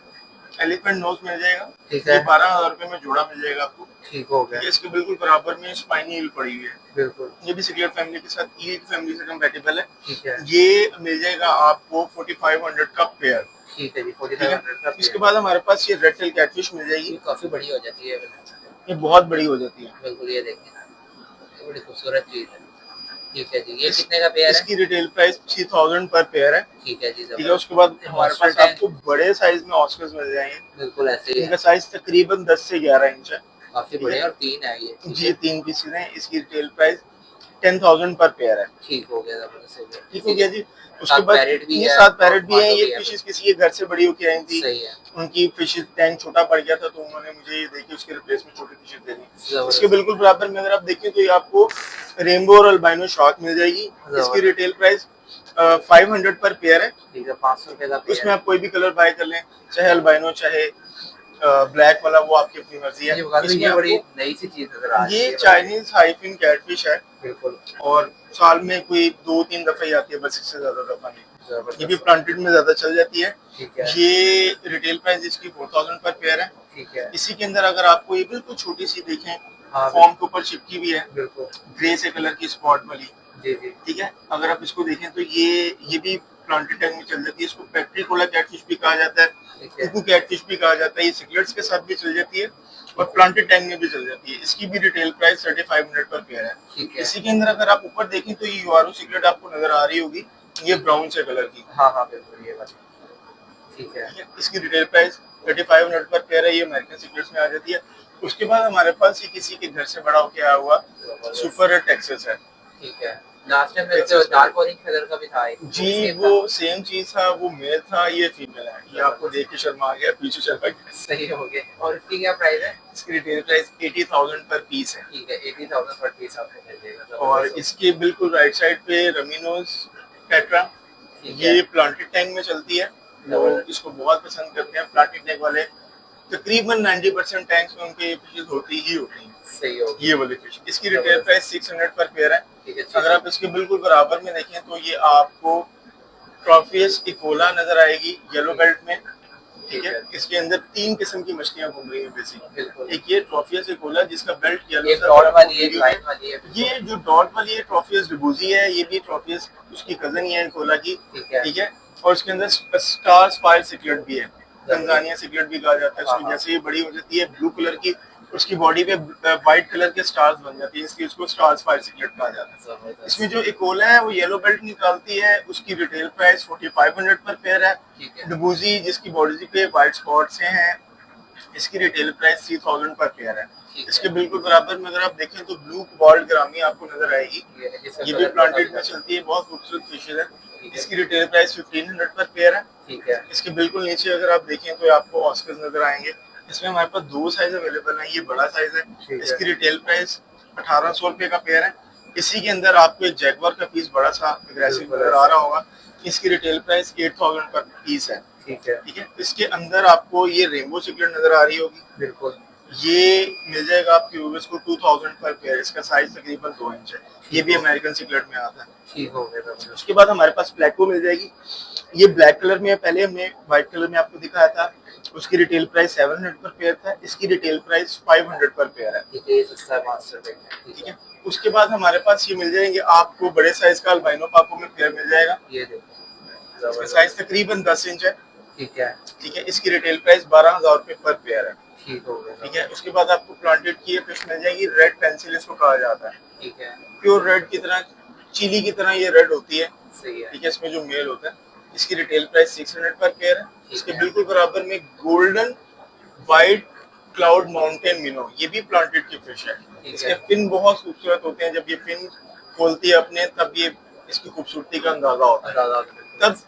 S1: एलिफेंट नोज मिल जाएगा। ठीक है। 12,000 रुपए में जोड़ा मिल जाएगा आपको। ठीक हो गया। इसके बिल्कुल बराबर में स्पाइनी ईल पड़ी हुई है। बिल्कुल। ये भी सिगलेट फैमिली के साथ ईल फैमिली से कंपैटिबल है। ठीक है। ये मिल जाएगा आपको 4500 का पेयर। ठीक है जी। 4500 का। इसके बाद हमारे पास ये रेड टेल कैटफिश मिल जाएगी। काफी बड़ी हो जाती है, ये बहुत बड़ी हो जाती है। बिल्कुल। ये देखिए बड़ी खूबसूरत चीज है। ठीक है जी। ये कितने का पेयर है? इसकी रिटेल प्राइस 3000 पर पेयर है। ठीक है जी। ठीक है। उसके बाद हमारे पास आपको बड़े साइज में ऑस्कर्स मिल जाएंगे। बिल्कुल ऐसे ही। इनका साइज तकरीबन 10 से 11 इंच है। काफी बड़े और 3 है ये। जी 3 पीसेस हैं। इसकी रिटेल प्राइस 10,000 पर पेयर है।
S2: ठीक हो गया, जबरदस्त हो गया।
S1: ठीक हो गया जी। उसके
S2: साथ
S1: बाद
S2: पैरेट भी
S1: ये
S2: है
S1: 7
S2: और
S1: पैरेट भी हैं।
S2: माटो
S1: ये
S2: भी है।
S1: फिशेस किसी के घर से बड़ी होके आई थी,
S2: सही है,
S1: उनकी फिशेस टैंक छोटा पड़ गया था, तो उन्होंने मुझे ये देके उसके रिप्लेस में छोटी फिशेस दे दी। इसके
S2: जबरदस्त।
S1: बिल्कुल बराबर में अगर आप देखें तो ये आपको रेनबो और अल्बाइनो शार्क मिल जाएगी। इसकी
S2: जबरदस्त।
S1: रिटेल प्राइस 500 पर पेयर है।
S2: ठीक है, 500 रुपए का पेयर
S1: उसमें
S2: है।
S1: आप कोई भी कलर बाय कर लें, चाहे अल्बाइनो चाहे ब्लैक वाला, वो आपकी अपनी मर्जी है।
S2: ये बता दो,
S1: इसमें
S2: ये बड़ी
S1: आपको
S2: नई सी चीज नजर आ रही
S1: ये
S2: है।
S1: चाइनीज हाईफिन कैटफिश है
S2: बिल्कुल,
S1: और साल में कोई 2-3 दफा ही आती है, बस इससे ज्यादा दफा नहीं। ये भी
S2: जबरदस्त।
S1: प्लांटेड में ज्यादा चल जाती है।
S2: ठीक है,
S1: ये रिटेल प्राइस इसकी 4000 पर पेयर है।
S2: ठीक है।
S1: इसी के अंदर अगर आपको ये बिल्कुल छोटी सी देखें,
S2: हाँ,
S1: फॉर्म के ऊपर चिपकी भी है,
S2: बिल्कुल।
S1: ग्रे से कलर की स्पॉट वाली।
S2: जी, जी।
S1: ठीक है, अगर आप इसको देखें तो ये भी प्लांटेड टैंक में चल जाती है। इसको फैक्ट्री कोला कैटफिश भी कहा जाता है,
S2: ठीक है,
S1: कुकू कैटफिश भी कहा जाता है। ये सिगलेट्स के साथ भी चल जाती है और प्लांटेड टैंक में भी चल जाती है। इसकी भी रिटेल प्राइस 3500 पर पेयर है।
S2: ठीक है।
S1: इसी के अंदर अगर आप ऊपर देखें तो ये यूआरओ सिगलेट आपको नजर आ रही होगी, ये ब्राउन से कलर की।
S2: हाँ, हाँ, बिल्कुल ये बात। ठीक है,
S1: ठीक है, इसकी रिटेल प्राइस 3500 पर पेयर है। ये अमेरिकन सिगलेट्स में आ जाती है। उसके बाद हमारे पास ये किसी के घर से बड़ा होके आया हुआ सुपर रेड टेक्सास है।
S2: ठीक है। लास्ट टाइम में जो डार्क ऑरेंज कलर का भी था एक,
S1: जी, वो सेम चीज था, वो मेल था, ये फीमेल है। ये आपको देख के शर्मा आ गया, पीछे शर्मा गया।
S2: सही हो गया। और इसकी क्या प्राइस है?
S1: इसकी रिटेल प्राइस 80,000 पर पीस है।
S2: ठीक है, 80,000 पर पीस आपको मिल जाएगा।
S1: और इसके बिल्कुल राइट साइड पे रमीनोस टेट्रा,
S2: ठीक
S1: ये
S2: है,
S1: प्लांटेड टैंक में चलती है। लोग इसको बहुत पसंद करते हैं प्लांटेड टैंक वाले। तकरीबन 90% टैंक्स में उनके फिशेस होती ही होती हैं।
S2: सही हो गया।
S1: ये वाली फिश, इसकी रिटेल प्राइस 600 पर पेयर है।
S2: ठीक है,
S1: अगर आप इसके बिल्कुल बराबर में देखें तो ये आपको ट्रॉफियस इकोला नजर आएगी येलो बेल्ट में। ठीक है, इसके अंदर 3 किस्म की मछलियां घूम रही हैं बेसिकली।
S2: बिल्कुल।
S1: एक ये ट्रॉफियस इकोला जिसका बेल्ट येलो
S2: एक डॉट वाली है, एक लाइन वाली है।
S1: ये जो डॉट वाली है ट्रॉफियस डिबूजी है। ये भी ट्रॉफियस उसकी कजन ही है इकोला की।
S2: ठीक है,
S1: ठीक है, और उसके अंदर स्टार स्पायर सिगलेट भी है, तंजानिया सिगलेट भी कहा जाता है।
S2: हाँ,
S1: उसमें जैसे ये बड़ी हो जाती है ब्लू कलर की, उसकी बॉडी पे व्हाइट कलर के स्टार्स बन जाती है, इसलिए उसको स्टार स्पायर सिगलेट कहा जाता है।
S2: जबरदस्त।
S1: इसमें जो इकोला है वो येलो बेल्ट निकालती है, उसकी रिटेल प्राइस 4500 पर पेयर है।
S2: ठीक है,
S1: डबूजी जिसकी बॉडी पे व्हाइट स्पॉट से हैं, इसकी रिटेल प्राइस 3000 पर पेयर है।
S2: ठीक है।
S1: इसके बिल्कुल बराबर में अगर आप देखें तो ब्लू बॉल्ड ग्रामी आपको नजर आएगी। ये भी प्लांटेड में चलती है, बहुत खूबसूरत फिशेज है। इसकी रिटेल प्राइस 1500 पर पेयर है।
S2: ठीक है,
S1: इसके बिल्कुल नीचे अगर आप देखें तो आपको ऑस्कर्स नजर आएंगे। इसमें हमारे पास 2 साइज अवेलेबल है, ये बड़ा साइज है।
S2: है।
S1: इसकी रिटेल प्राइस 1800 रुपए का पेयर है। इसी के अंदर आपको एक जैगवार का पीस बड़ा सा अग्रेसिव नजर आ रहा होगा, इसकी रिटेल प्राइस 8000 पर पीस है।
S2: ठीक है,
S1: ठीक है, इसके अंदर आपको ये रेनबो सिगलेट नजर आ रही होगी,
S2: बिल्कुल।
S1: ये मिल जाएगा आपके व्यूअर्स को 2000 पर पेयर। इसका साइज तकरीबन 2 इंच है। ये भी अमेरिकन सिगलेट में आता है।
S2: ठीक हो गया, जबरदस्त।
S1: उसके बाद हमारे पास प्लेको मिल जाएगी। ये ब्लैक कलर में है, पहले हमने व्हाइट कलर में आपको दिखाया था। उसकी रिटेल प्राइस 700 पर पेयर था, इसकी रिटेल प्राइस 500 पर पेयर है।
S2: ठीक है, ये सस्ता है, 500 रुपए का।
S1: ठीक है, उसके बाद हमारे पास ये मिल जाएंगे आपको बड़े साइज का अल्बाइनो पाको में पेयर मिल जाएगा।
S2: ये देखो,
S1: इसका
S2: जबरदस्त।
S1: साइज तकरीबन 10 इंच है।
S2: ठीक है,
S1: ठीक है, इसकी रिटेल प्राइस 12000 रुपए पर पेयर है।
S2: ठीक हो गया।
S1: ठीक है, उसके बाद आपको प्लांटेड की ये फिश मिल जाएगी, रेड पेंसिल इसको कहा जाता है।
S2: ठीक है,
S1: प्योर रेड की तरह, चिली की तरह ये रेड होती है।
S2: सही है।
S1: ठीक है, इसमें जो मेल होता है, इसकी रिटेल प्राइस 600 पर पेयर है। इसके
S2: है।
S1: बिल्कुल बराबर में गोल्डन व्हाइट क्लाउड माउंटेन मिनो, ये भी प्लांटेड की फिश है।
S2: ठीक
S1: इसके
S2: है।
S1: फिन बहुत खूबसूरत होते हैं, जब ये फिन खोलती है अपने तब ये इसकी खूबसूरती का अंदाजा होता है। तब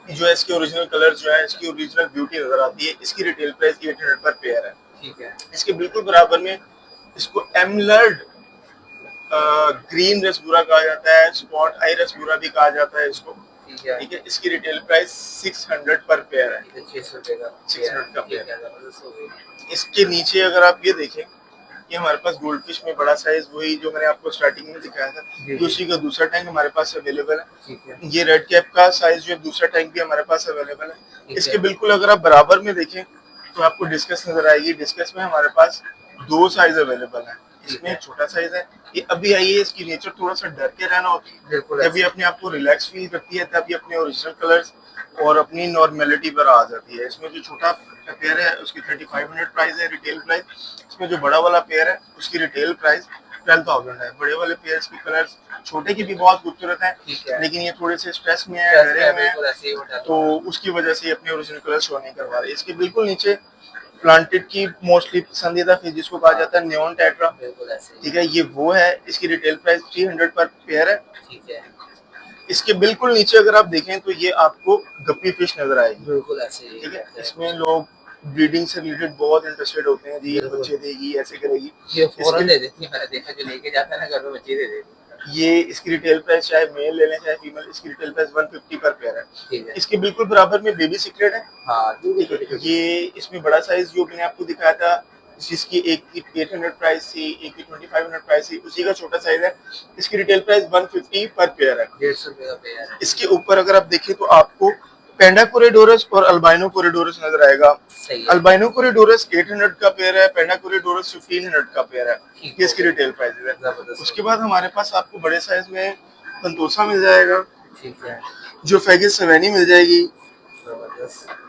S1: जो है इसके ओरिजिनल कलर जो है, इसकी ओरिजिनल ब्यूटी नजर आती है। इसकी रिटेल प्राइस 800 पर पेयर है।
S2: ठीक है,
S1: इसके बिल्कुल बराबर में इसको एमलर्ड ग्रीन रसगुरा कहा जाता है, स्पॉट आई रसगुरा भी कहा जाता है इसको।
S2: ठीक है,
S1: ठीक है, इसकी रिटेल प्राइस 600 पर पेयर है।
S2: 600 रुपए का।
S1: 600 का
S2: ठीक है,
S1: पेयर।
S2: जबरदस्त हो गई।
S1: इसके नीचे अगर आप ये देखें, ये हमारे पास गोल्ड फिश में बड़ा साइज, वही जो मैंने आपको स्टार्टिंग में दिखाया था,
S2: जी,
S1: ये उसी का दूसरा टैंक हमारे पास अवेलेबल है।
S2: ठीक है,
S1: ये रेड कैप का साइज जो है, दूसरा टैंक भी हमारे पास अवेलेबल है।
S2: ठीक
S1: इसके
S2: है।
S1: बिल्कुल अगर आप बराबर में देखें तो आपको डिस्कस नजर आएगी। डिस्कस में हमारे पास 2 साइज अवेलेबल है।
S2: ठीक
S1: इसमें
S2: है।
S1: छोटा साइज है, ये अभी आई है, इसकी नेचर थोड़ा सा डर के रहना होती है।
S2: बिल्कुल
S1: जब ये अपने आप को रिलैक्स फील करती है तब ये अपने ओरिजिनल कलर्स और अपनी नॉर्मेलिटी पर आ जाती है। इसमें जो छोटा पेयर है उसकी 3500 प्राइस है रिटेल प्राइस। इसमें जो बड़ा वाला पेयर है उसकी रिटेल प्राइस 12,000 है। बड़े वाले पेयर्स के कलर्स छोटे की भी बहुत खूबसूरत है,
S2: ठीक है।
S1: लेकिन ये थोड़े से स्ट्रेस में है, डरे हुए हैं,
S2: बिल्कुल ऐसे ही होता है।
S1: तो उसकी वजह से ये अपने ओरिजिनल कलर शो नहीं करवा रहे। इसके बिल्कुल नीचे प्लांटेड की मोस्टली पसंदीदा फिश जिसको कहा जाता है नियॉन टेट्रा,
S2: बिल्कुल ऐसे ही।
S1: ठीक है, ये वो है। इसकी रिटेल प्राइस 300 पर पेयर है।
S2: ठीक है,
S1: इसके बिल्कुल नीचे अगर आप देखें तो ये आपको गप्पी फिश नजर आएगी,
S2: बिल्कुल ऐसे ही
S1: ठीक है।
S2: रहता है।
S1: इसमें लोग ब्रीडिंग से रिलेटेड बहुत इंटरेस्टेड होते हैं जी, ये
S2: बिल्कुल।
S1: बच्चे देगी, ऐसे करेगी।
S2: ये फौरन
S1: इसके
S2: दे देती है, मैंने देखा जो लेके जाता है ना घर में बच्चे दे देती है।
S1: ये इसकी रिटेल प्राइस चाहे मेल ले लें चाहे फीमेल, इसकी रिटेल प्राइस 150 पर पेयर है।
S2: ठीक है।
S1: इसके बिल्कुल बराबर में बेबी सिक्रेट है।
S2: हाँ, जो भी
S1: ठीक है,
S2: छोटी-छोटी।
S1: ये इसमें बड़ा साइज जो मैंने आपको दिखाया था, जिसकी एक की 800 प्राइस थी, एक की 2500 प्राइस थी, उसी का छोटा साइज है। इसकी रिटेल प्राइस 150 पर पेयर है।
S2: 150 रुपए का पेयर है।
S1: इसके ऊपर अगर आप देखें तो आपको पेंडा कोरिडोरस और अल्बाइनो कोरिडोरस नजर आएगा।
S2: सही है।
S1: अल्बाइनो कोरिडोरस 800 का पेयर है, पेंडा कोरिडोरस 1500 का पेयर है।
S2: ठीक
S1: ये इसकी
S2: हो गया।
S1: रिटेल प्राइस है।
S2: जबरदस्त।
S1: उसके बाद हमारे पास आपको बड़े साइज में संतोषा मिल जाएगा,
S2: ठीक है।
S1: जो फैगिस सवेनी मिल जाएगी।
S2: जबरदस्त।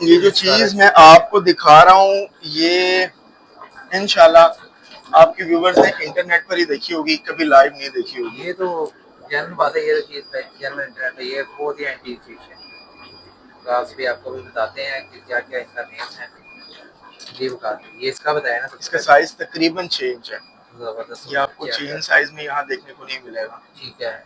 S1: ये जो चीज मैं आपको दिखा रहा हूँ ये इंशाल्लाह आपके व्यूवर्स ने इंटरनेट पर ही देखी होगी, कभी लाइव नहीं देखी होगी।
S2: ये तो जेन्युइन बात है, ये तो चीज़ है, जेन्युइन इंटरनेट है, ये बहुत ही एंटीक चीज़ है। तो आप भी आपको भी बताते हैं कि क्या-क्या इसका नेम है। जी बता दें, ये इसका बताया ना सबसे
S1: इसका
S2: पहले।
S1: साइज तकरीबन 6 इंच है।
S2: जबरदस्त।
S1: ये आपको चेन साइज में यहाँ देखने को नहीं मिलेगा।
S2: ठीक है।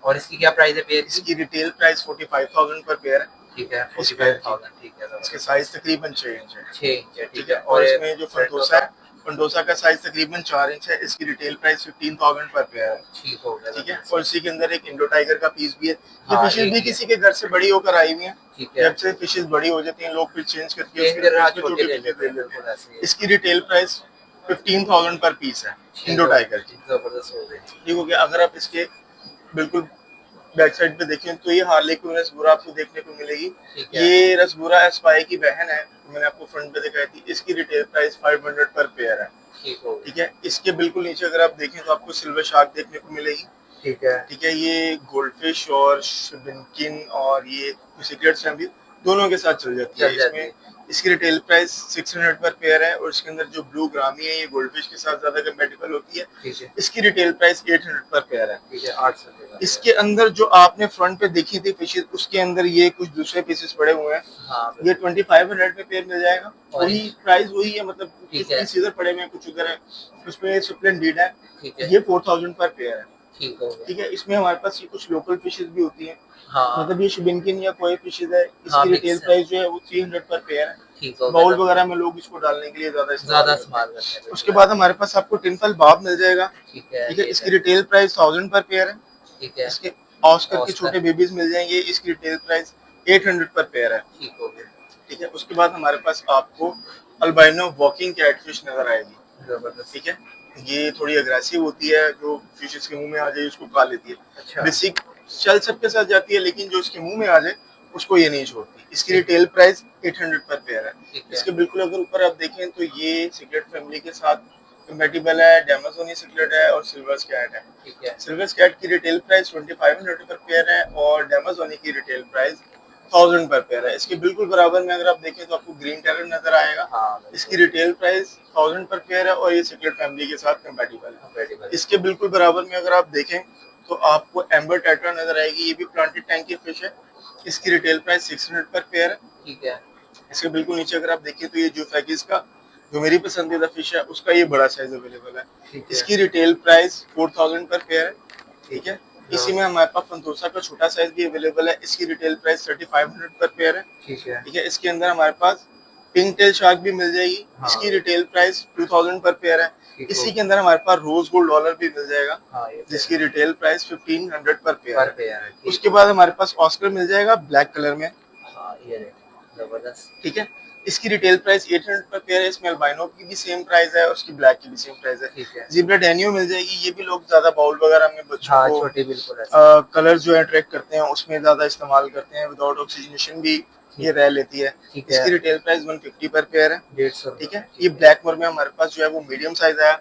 S2: और इसकी क्या प्राइस है पेयर की?
S1: इसकी रिटेल प्राइस 45,000 पर पेयर है।
S2: ठीक है,
S1: इस पेयर
S2: 45,000। ठीक है,
S1: इसके
S2: जबरदस्त।
S1: साइज तकरीबन 6 इंच है।
S2: 6 इंच है,
S1: ठीक है, और इसमें जो फंटोसा है, फंटोसा का साइज तकरीबन 4 इंच है। इसकी रिटेल प्राइस 15,000 पर पेयर है।
S2: ठीक हो गया।
S1: ठीक है, और इसी के अंदर एक इंडो टाइगर का पीस भी है। ये
S2: हाँ,
S1: फिशेज
S2: एक
S1: भी
S2: ही है।
S1: किसी के घर से बड़ी होकर आई हुई हैं।
S2: ठीक है।
S1: जब से फिशेज बड़ी हो जाती हैं लोग फिर चेंज करके
S2: चेंज कर रहा, छोटे ले
S1: फिशेज
S2: लेते
S1: ले
S2: हैं,
S1: लेते
S2: बिल्कुल ऐसे ही
S1: हैं।
S2: है।
S1: इसकी रिटेल प्राइस 15,000 पर पीस है इंडो टाइगर की।
S2: जबरदस्त हो गई।
S1: ठीक हो गया। अगर आप इसके बिल्कुल बैक साइड पे देखें तो ये हार्ले क्विन रसगुरा आपको देखने को मिलेगी।
S2: ठीक है।
S1: ये रसगुरा एस्पाई की बहन है, मैंने आपको फ्रंट पे दिखाई थी। इसकी रिटेल प्राइस 500 पर पेयर है।
S2: ठीक हो गया।
S1: ठीक है, इसके बिल्कुल नीचे अगर आप देखें तो आपको सिल्वर शार्क देखने को मिलेगी।
S2: ठीक है।
S1: ठीक है, ये गोल्डफिश और शिबिनकिन और ये सिगरेट्स हैं भी दोनों के साथ चल जाती है। इसमें इसकी रिटेल प्राइस 600 पर पेयर है, और इसके अंदर जो ब्लू ग्रामी है ये गोल्डफिश के साथ ज्यादा कंपेटेबल होती है।
S2: ठीक है।
S1: इसकी रिटेल प्राइस 800 पर पेयर है।
S2: ठीक है, 800 रुपए।
S1: इसके अंदर जो आपने फ्रंट पे देखी थी फिशेज, उसके अंदर ये कुछ दूसरे पीसेस पड़े हुए हैं।
S2: हाँ,
S1: ये 2500 पे पेयर मिल जाएगा। वही प्राइस वही है, मतलब
S2: ठीक
S1: कुछ
S2: है।
S1: पीस इधर पड़े हुए हैं, कुछ उधर है। उसमें सुप्लेन डीड है।
S2: ठीक है।
S1: ये 4000 पर पेयर है।
S2: ठीक हो गया।
S1: ठीक है, इसमें हमारे पास ये कुछ लोकल फिशेज भी होती हैं।
S2: हाँ,
S1: मतलब ये शिबिनकिन या कोई फिशेज है,
S2: हाँ,
S1: इसकी रिटेल
S2: मिक्स है।
S1: प्राइस जो है वो 300 पर पेयर है।
S2: ठीक हो
S1: बाउल
S2: गया।
S1: वगैरह में लोग इसको डालने के लिए ज्यादा
S2: ज़्यादा
S1: इस्तेमाल
S2: इस्तेमाल
S1: करते
S2: करते हैं।
S1: हैं। उसके बाद हमारे पास आपको टिनफल बाब मिल जाएगा।
S2: ठीक है।
S1: ठीक है, इसकी रिटेल प्राइस 1000 पर पेयर है।
S2: ठीक है।
S1: इसके ऑस्कर के छोटे बेबीज मिल जाएंगे, इसकी रिटेल प्राइस 800 पर पेयर है।
S2: ठीक हो गया।
S1: ठीक है, उसके बाद हमारे पास आपको अल्बाइनो वॉकिंग कैटफिश नजर आएगी।
S2: जबरदस्त।
S1: ठीक है, ये थोड़ी अग्रेसिव होती है, जो फिश इसके मुंह में आ जाए उसको खा लेती है।
S2: अच्छा।
S1: बेसिक चल सबके साथ जाती है, लेकिन जो इसके मुंह में आ जाए उसको ये नहीं छोड़ती। इसकी रिटेल प्राइस 800 पर पेयर है। इसके बिल्कुल अगर ऊपर आप देखें तो ये सिगरेट फैमिली के साथ कंपैटिबल है, डेमाजोनी सिगरेट है और सिल्वर स्कैट है।
S2: ठीक है।
S1: सिल्वर स्कैट की रिटेल प्राइस 2500 पर पेयर है, और डेमाजोनी की रिटेल प्राइस 1000 पर पेयर है। इसके बिल्कुल बराबर में अगर आप देखें तो आपको ग्रीन टेरर नजर आएगा।
S2: हाँ,
S1: इसकी रिटेल प्राइस 1000 पर पेयर है, और ये सिगरेट फैमिली के साथ कंपैटिबल है।
S2: इस
S1: इसके बिल्कुल बराबर में अगर आप देखें तो आपको एम्बर टेट्रा नजर आएगी। ये भी प्लांटेड टैंक की फिश है। इसकी रिटेल प्राइस 600 पर पेयर है।
S2: ठीक है।
S1: इसके बिल्कुल नीचे अगर आप देखें तो ये जो फैगिस का जो मेरी पसंदीदा फिश है उसका ये बड़ा साइज अवेलेबल है। इसकी रिटेल प्राइस 4000 पर पेयर है। ठीक है, इसी में हमारे पास फंतोसा का छोटा साइज भी अवेलेबल है। इसकी रिटेल प्राइस 3500 पर पेयर है।
S2: ठीक है।
S1: ठीक है, इसके अंदर हमारे पास पिंक टेल शार्क भी मिल जाएगी।
S2: हाँ।
S1: इसकी रिटेल प्राइस 2000 पर पेयर है। इसी के अंदर हमारे पास रोज गोल्ड डॉलर भी मिल जाएगा।
S2: हाँ,
S1: जिसकी रिटेल प्राइस 1500 पर पेयर है।
S2: है।
S1: उसके बाद हमारे पास ऑस्कर मिल जाएगा ब्लैक कलर में।
S2: हाँ, ये जबरदस्त।
S1: ठीक है, इसकी रिटेल प्राइस 800 पर पेयर है। इसमें अल्बाइनो की भी सेम प्राइस है, उसकी ब्लैक की भी सेम प्राइस है।
S2: ठीक है।
S1: ज़ेब्रा डैनियो मिल जाएगी। ये भी लोग ज्यादा बाउल वगैरह में बच्चों
S2: हाँ,
S1: को
S2: छोटे बिल्कुल ऐसे।
S1: कलर जो है अट्रैक्ट करते हैं उसमें ज्यादा इस्तेमाल करते हैं। विदाउट ऑक्सीजनेशन भी ये रह लेती है। इसकी रिटेल प्राइस 150 पर पेयर है।
S2: 150।
S1: ठीक है, ये ब्लैक मोर में हमारे पास जो है वो मीडियम साइज है,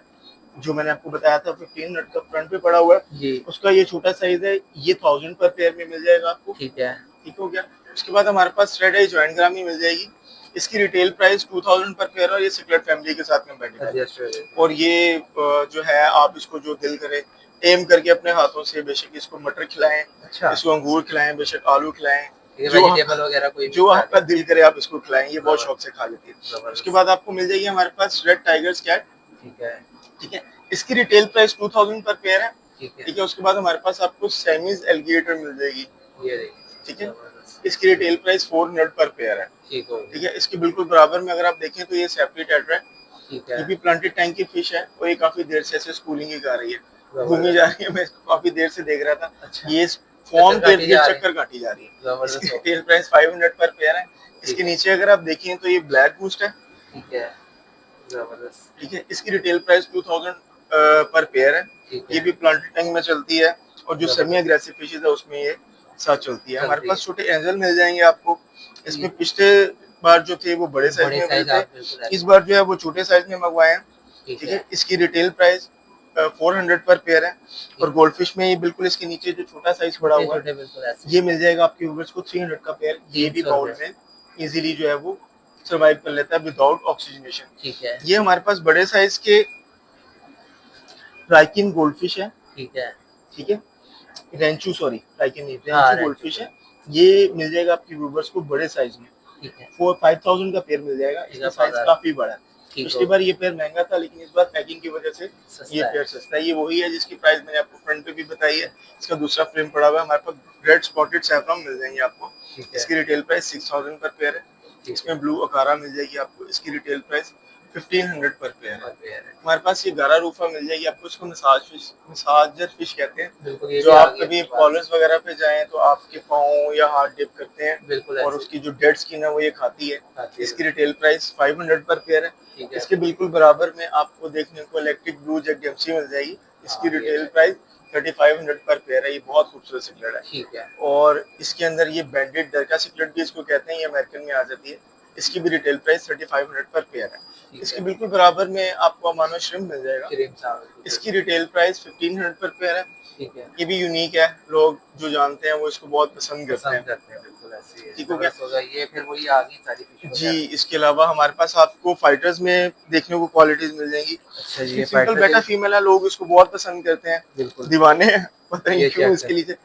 S1: जो मैंने आपको बताया था 15 नट का फ्रंट पे पड़ा हुआ है।
S2: जी।
S1: उसका ये छोटा साइज है, ये 1000 पर पेयर में मिल जाएगा आपको।
S2: ठीक है।
S1: ठीक हो गया। उसके बाद हमारे पास रेड आई जॉइंट ग्रामी मिल जाएगी। इसकी रिटेल प्राइस 2000 पर पेयर है, और ये सिगरेट फैमिली के साथ कंपैटिबल है। और ये जो है आप इसको जो दिल करे टेम करके अपने हाथों से बेशक इसको मटर खिलाएं,
S2: अच्छा।
S1: इसको अंगूर खिलाएं, बेशक आलू खिलाएं,
S2: ये
S1: जो
S2: वेजिटेबल वगैरह कोई भी
S1: जो
S2: खा
S1: आपका
S2: ले।
S1: दिल करे आप इसको खिलाएं, ये बहुत शौक से खा लेती है।
S2: जबरदस्त।
S1: उसके बाद आपको मिल जाएगी हमारे पास रेड टाइगर्स कैट,
S2: ठीक है।
S1: ठीक है। इसकी रिटेल प्राइस 2000 पर पेयर है,
S2: ठीक है।
S1: ठीक है। उसके बाद हमारे पास आपको सेमीज एलिगेटर मिल जाएगी,
S2: ये देखिए।
S1: ठीक है।
S2: जबरदस्त।
S1: इसकी रिटेल प्राइस 400 पर पेयर है,
S2: ठीक हो
S1: ठीक
S2: गया।
S1: है। इसके बिल्कुल बराबर में अगर आप देखें तो ये सेपरेट एड्रा है,
S2: ठीक
S1: ये
S2: है।
S1: भी प्लांटेड टैंक की फिश है और ये काफी देर से ऐसे स्कूलिंग ही कर रही है, घूमी
S2: जबरदस्त।
S1: जा रही है। मैं इसको काफी देर से देख रहा था,
S2: अच्छा।
S1: ये फॉर्म के
S2: चक्कर
S1: इर्द
S2: काटी
S1: गिर्द
S2: जा रही है।
S1: चक्कर काटी जा रही है। इसकी
S2: जबरदस्त हो
S1: रिटेल प्राइस 500 पर पेयर है।
S2: ठीक
S1: इसके
S2: है।
S1: नीचे अगर आप देखें तो ये ब्लैक बूस्ट है,
S2: ठीक है। जबरदस्त।
S1: ठीक है। इसकी रिटेल प्राइस 2000 पर पेयर है,
S2: ठीक
S1: ये
S2: है।
S1: भी प्लांटेड टैंक में चलती है और जो सेमी
S2: जबरदस्त।
S1: एग्रेसिव फिशेज है उसमें ये साथ चलती है। हमारे
S2: चलती
S1: पास
S2: है।
S1: छोटे एंजल मिल जाएंगे आपको,
S2: ये
S1: इसमें पिछले बार जो थे वो बड़े साइज
S2: बड़े
S1: में मिले
S2: साइज
S1: थे,
S2: आप बिल्कुल
S1: इस
S2: ऐसे।
S1: बार जो है वो छोटे साइज में मंगवाए हैं,
S2: ठीक
S1: ठीक
S2: है।
S1: है। इसकी रिटेल प्राइस 400 पर पेयर है। और
S2: ठीक।
S1: गोल्ड फिश में ये बिल्कुल इसके नीचे जो छोटा साइज पड़ा
S2: छोटे
S1: हुआ है
S2: छोटे बिल्कुल ऐसे।
S1: ये मिल जाएगा आपके व्यूअर्स को 300 का पेयर। ये भी
S2: 300
S1: बाउल
S2: रुपये।
S1: में इजीली जो है वो सर्वाइव कर लेता है विदाउट ऑक्सीजनेशन।
S2: ठीक है।
S1: ये हमारे पास बड़े साइज के राइकिन गोल्डफिश है,
S2: ठीक है।
S1: ठीक है। रेंचू, सॉरी राइकिन नहीं,
S2: हाँ
S1: रेंचू
S2: रेंचो
S1: गोल्डफिश
S2: को।
S1: है। ये मिल जाएगा आपके व्यूअर्स को बड़े साइज में,
S2: ठीक है।
S1: 5000 का पेयर मिल जाएगा।
S2: ठीक
S1: इसका
S2: है
S1: साइज
S2: 5000।
S1: काफी बड़ा है।
S2: ठीक
S1: पिछली
S2: हो
S1: बार
S2: गया।
S1: ये पेयर महंगा था लेकिन इस बार पैकिंग की वजह से ये
S2: सस्ता है।
S1: पेयर सस्ता है। ये वही है जिसकी प्राइस मैंने आपको फ्रंट पे भी बताई है। इसका दूसरा फ्रेम पड़ा हुआ है। हमारे पास रेड स्पॉटेड सैफरन मिल जाएंगे आपको,
S2: ठीक है।
S1: इसकी रिटेल प्राइस 6000 पर पेयर है।
S2: ठीक है।
S1: इसमें ब्लू अकारा मिल जाएगी आपको, इसकी रिटेल प्राइस 1500 पर पेयर है।
S2: पर पेयर है।
S1: हमारे पास ये गारा रूफा मिल जाएगी आपको, इसको मसाजर फिश कहते हैं।
S2: बिल्कुल ये
S1: जो
S2: भी आ
S1: आप
S2: गई
S1: कभी
S2: अपने पास।
S1: कॉलर्स वगैरह पे जाएं तो आपके पाँव या हाथ डिप करते हैं
S2: बिल्कुल
S1: और
S2: ऐसे
S1: उसकी जो डेड स्किन है वो ये खाती है।
S2: खाती है।
S1: इसकी रिटेल प्राइस 500 पर पेयर है।
S2: ठीक है।
S1: इसके बिल्कुल बराबर में आपको देखने को इलेक्ट्रिक ब्लू जेट डेम्सी मिल जाएगी, इसकी
S2: हाँ ये
S1: रिटेल
S2: है।
S1: प्राइस 3500 पर पेयर है। ये बहुत खूबसूरत सिकलेट है।
S2: ठीक है।
S1: और इसके अंदर ये बैंडेड डरका सिकलेट भी इसको कहते हैं, ये अमेरिकन में आ जाती है। इसकी भी रिटेल प्राइस 3500 पर पेयर है।
S2: ठीक
S1: इसके
S2: है।
S1: बिल्कुल बराबर में आपको अमानो श्रिम्प मिल जाएगा,
S2: क्रीम चावल।
S1: इसकी रिटेल प्राइस 1500 पर पेयर है।
S2: ठीक है।
S1: ये भी यूनिक है, लोग जो जानते हैं वो इसको बहुत पसंद करते
S2: पसंद
S1: हैं,
S2: करते हैं बिल्कुल ऐसे ही है।
S1: ठीक हो गया।
S2: जबरदस्त होगा ये। फिर वही आ गई सारी फिश
S1: जी,
S2: वगैरह।
S1: इसके अलावा हमारे पास आपको फाइटर्स में देखने को क्वालिटीज मिल जाएंगी।
S2: अच्छा जी
S1: इसकी
S2: ये
S1: सिंपल
S2: फाइटर
S1: बेटा
S2: के।
S1: फीमेल है, लोग इसको बहुत पसंद करते हैं,
S2: बिल्कुल।
S1: दीवाने हैं, पता नहीं
S2: ये
S1: क्यों
S2: चेक
S1: इसके
S2: कर।
S1: लिए।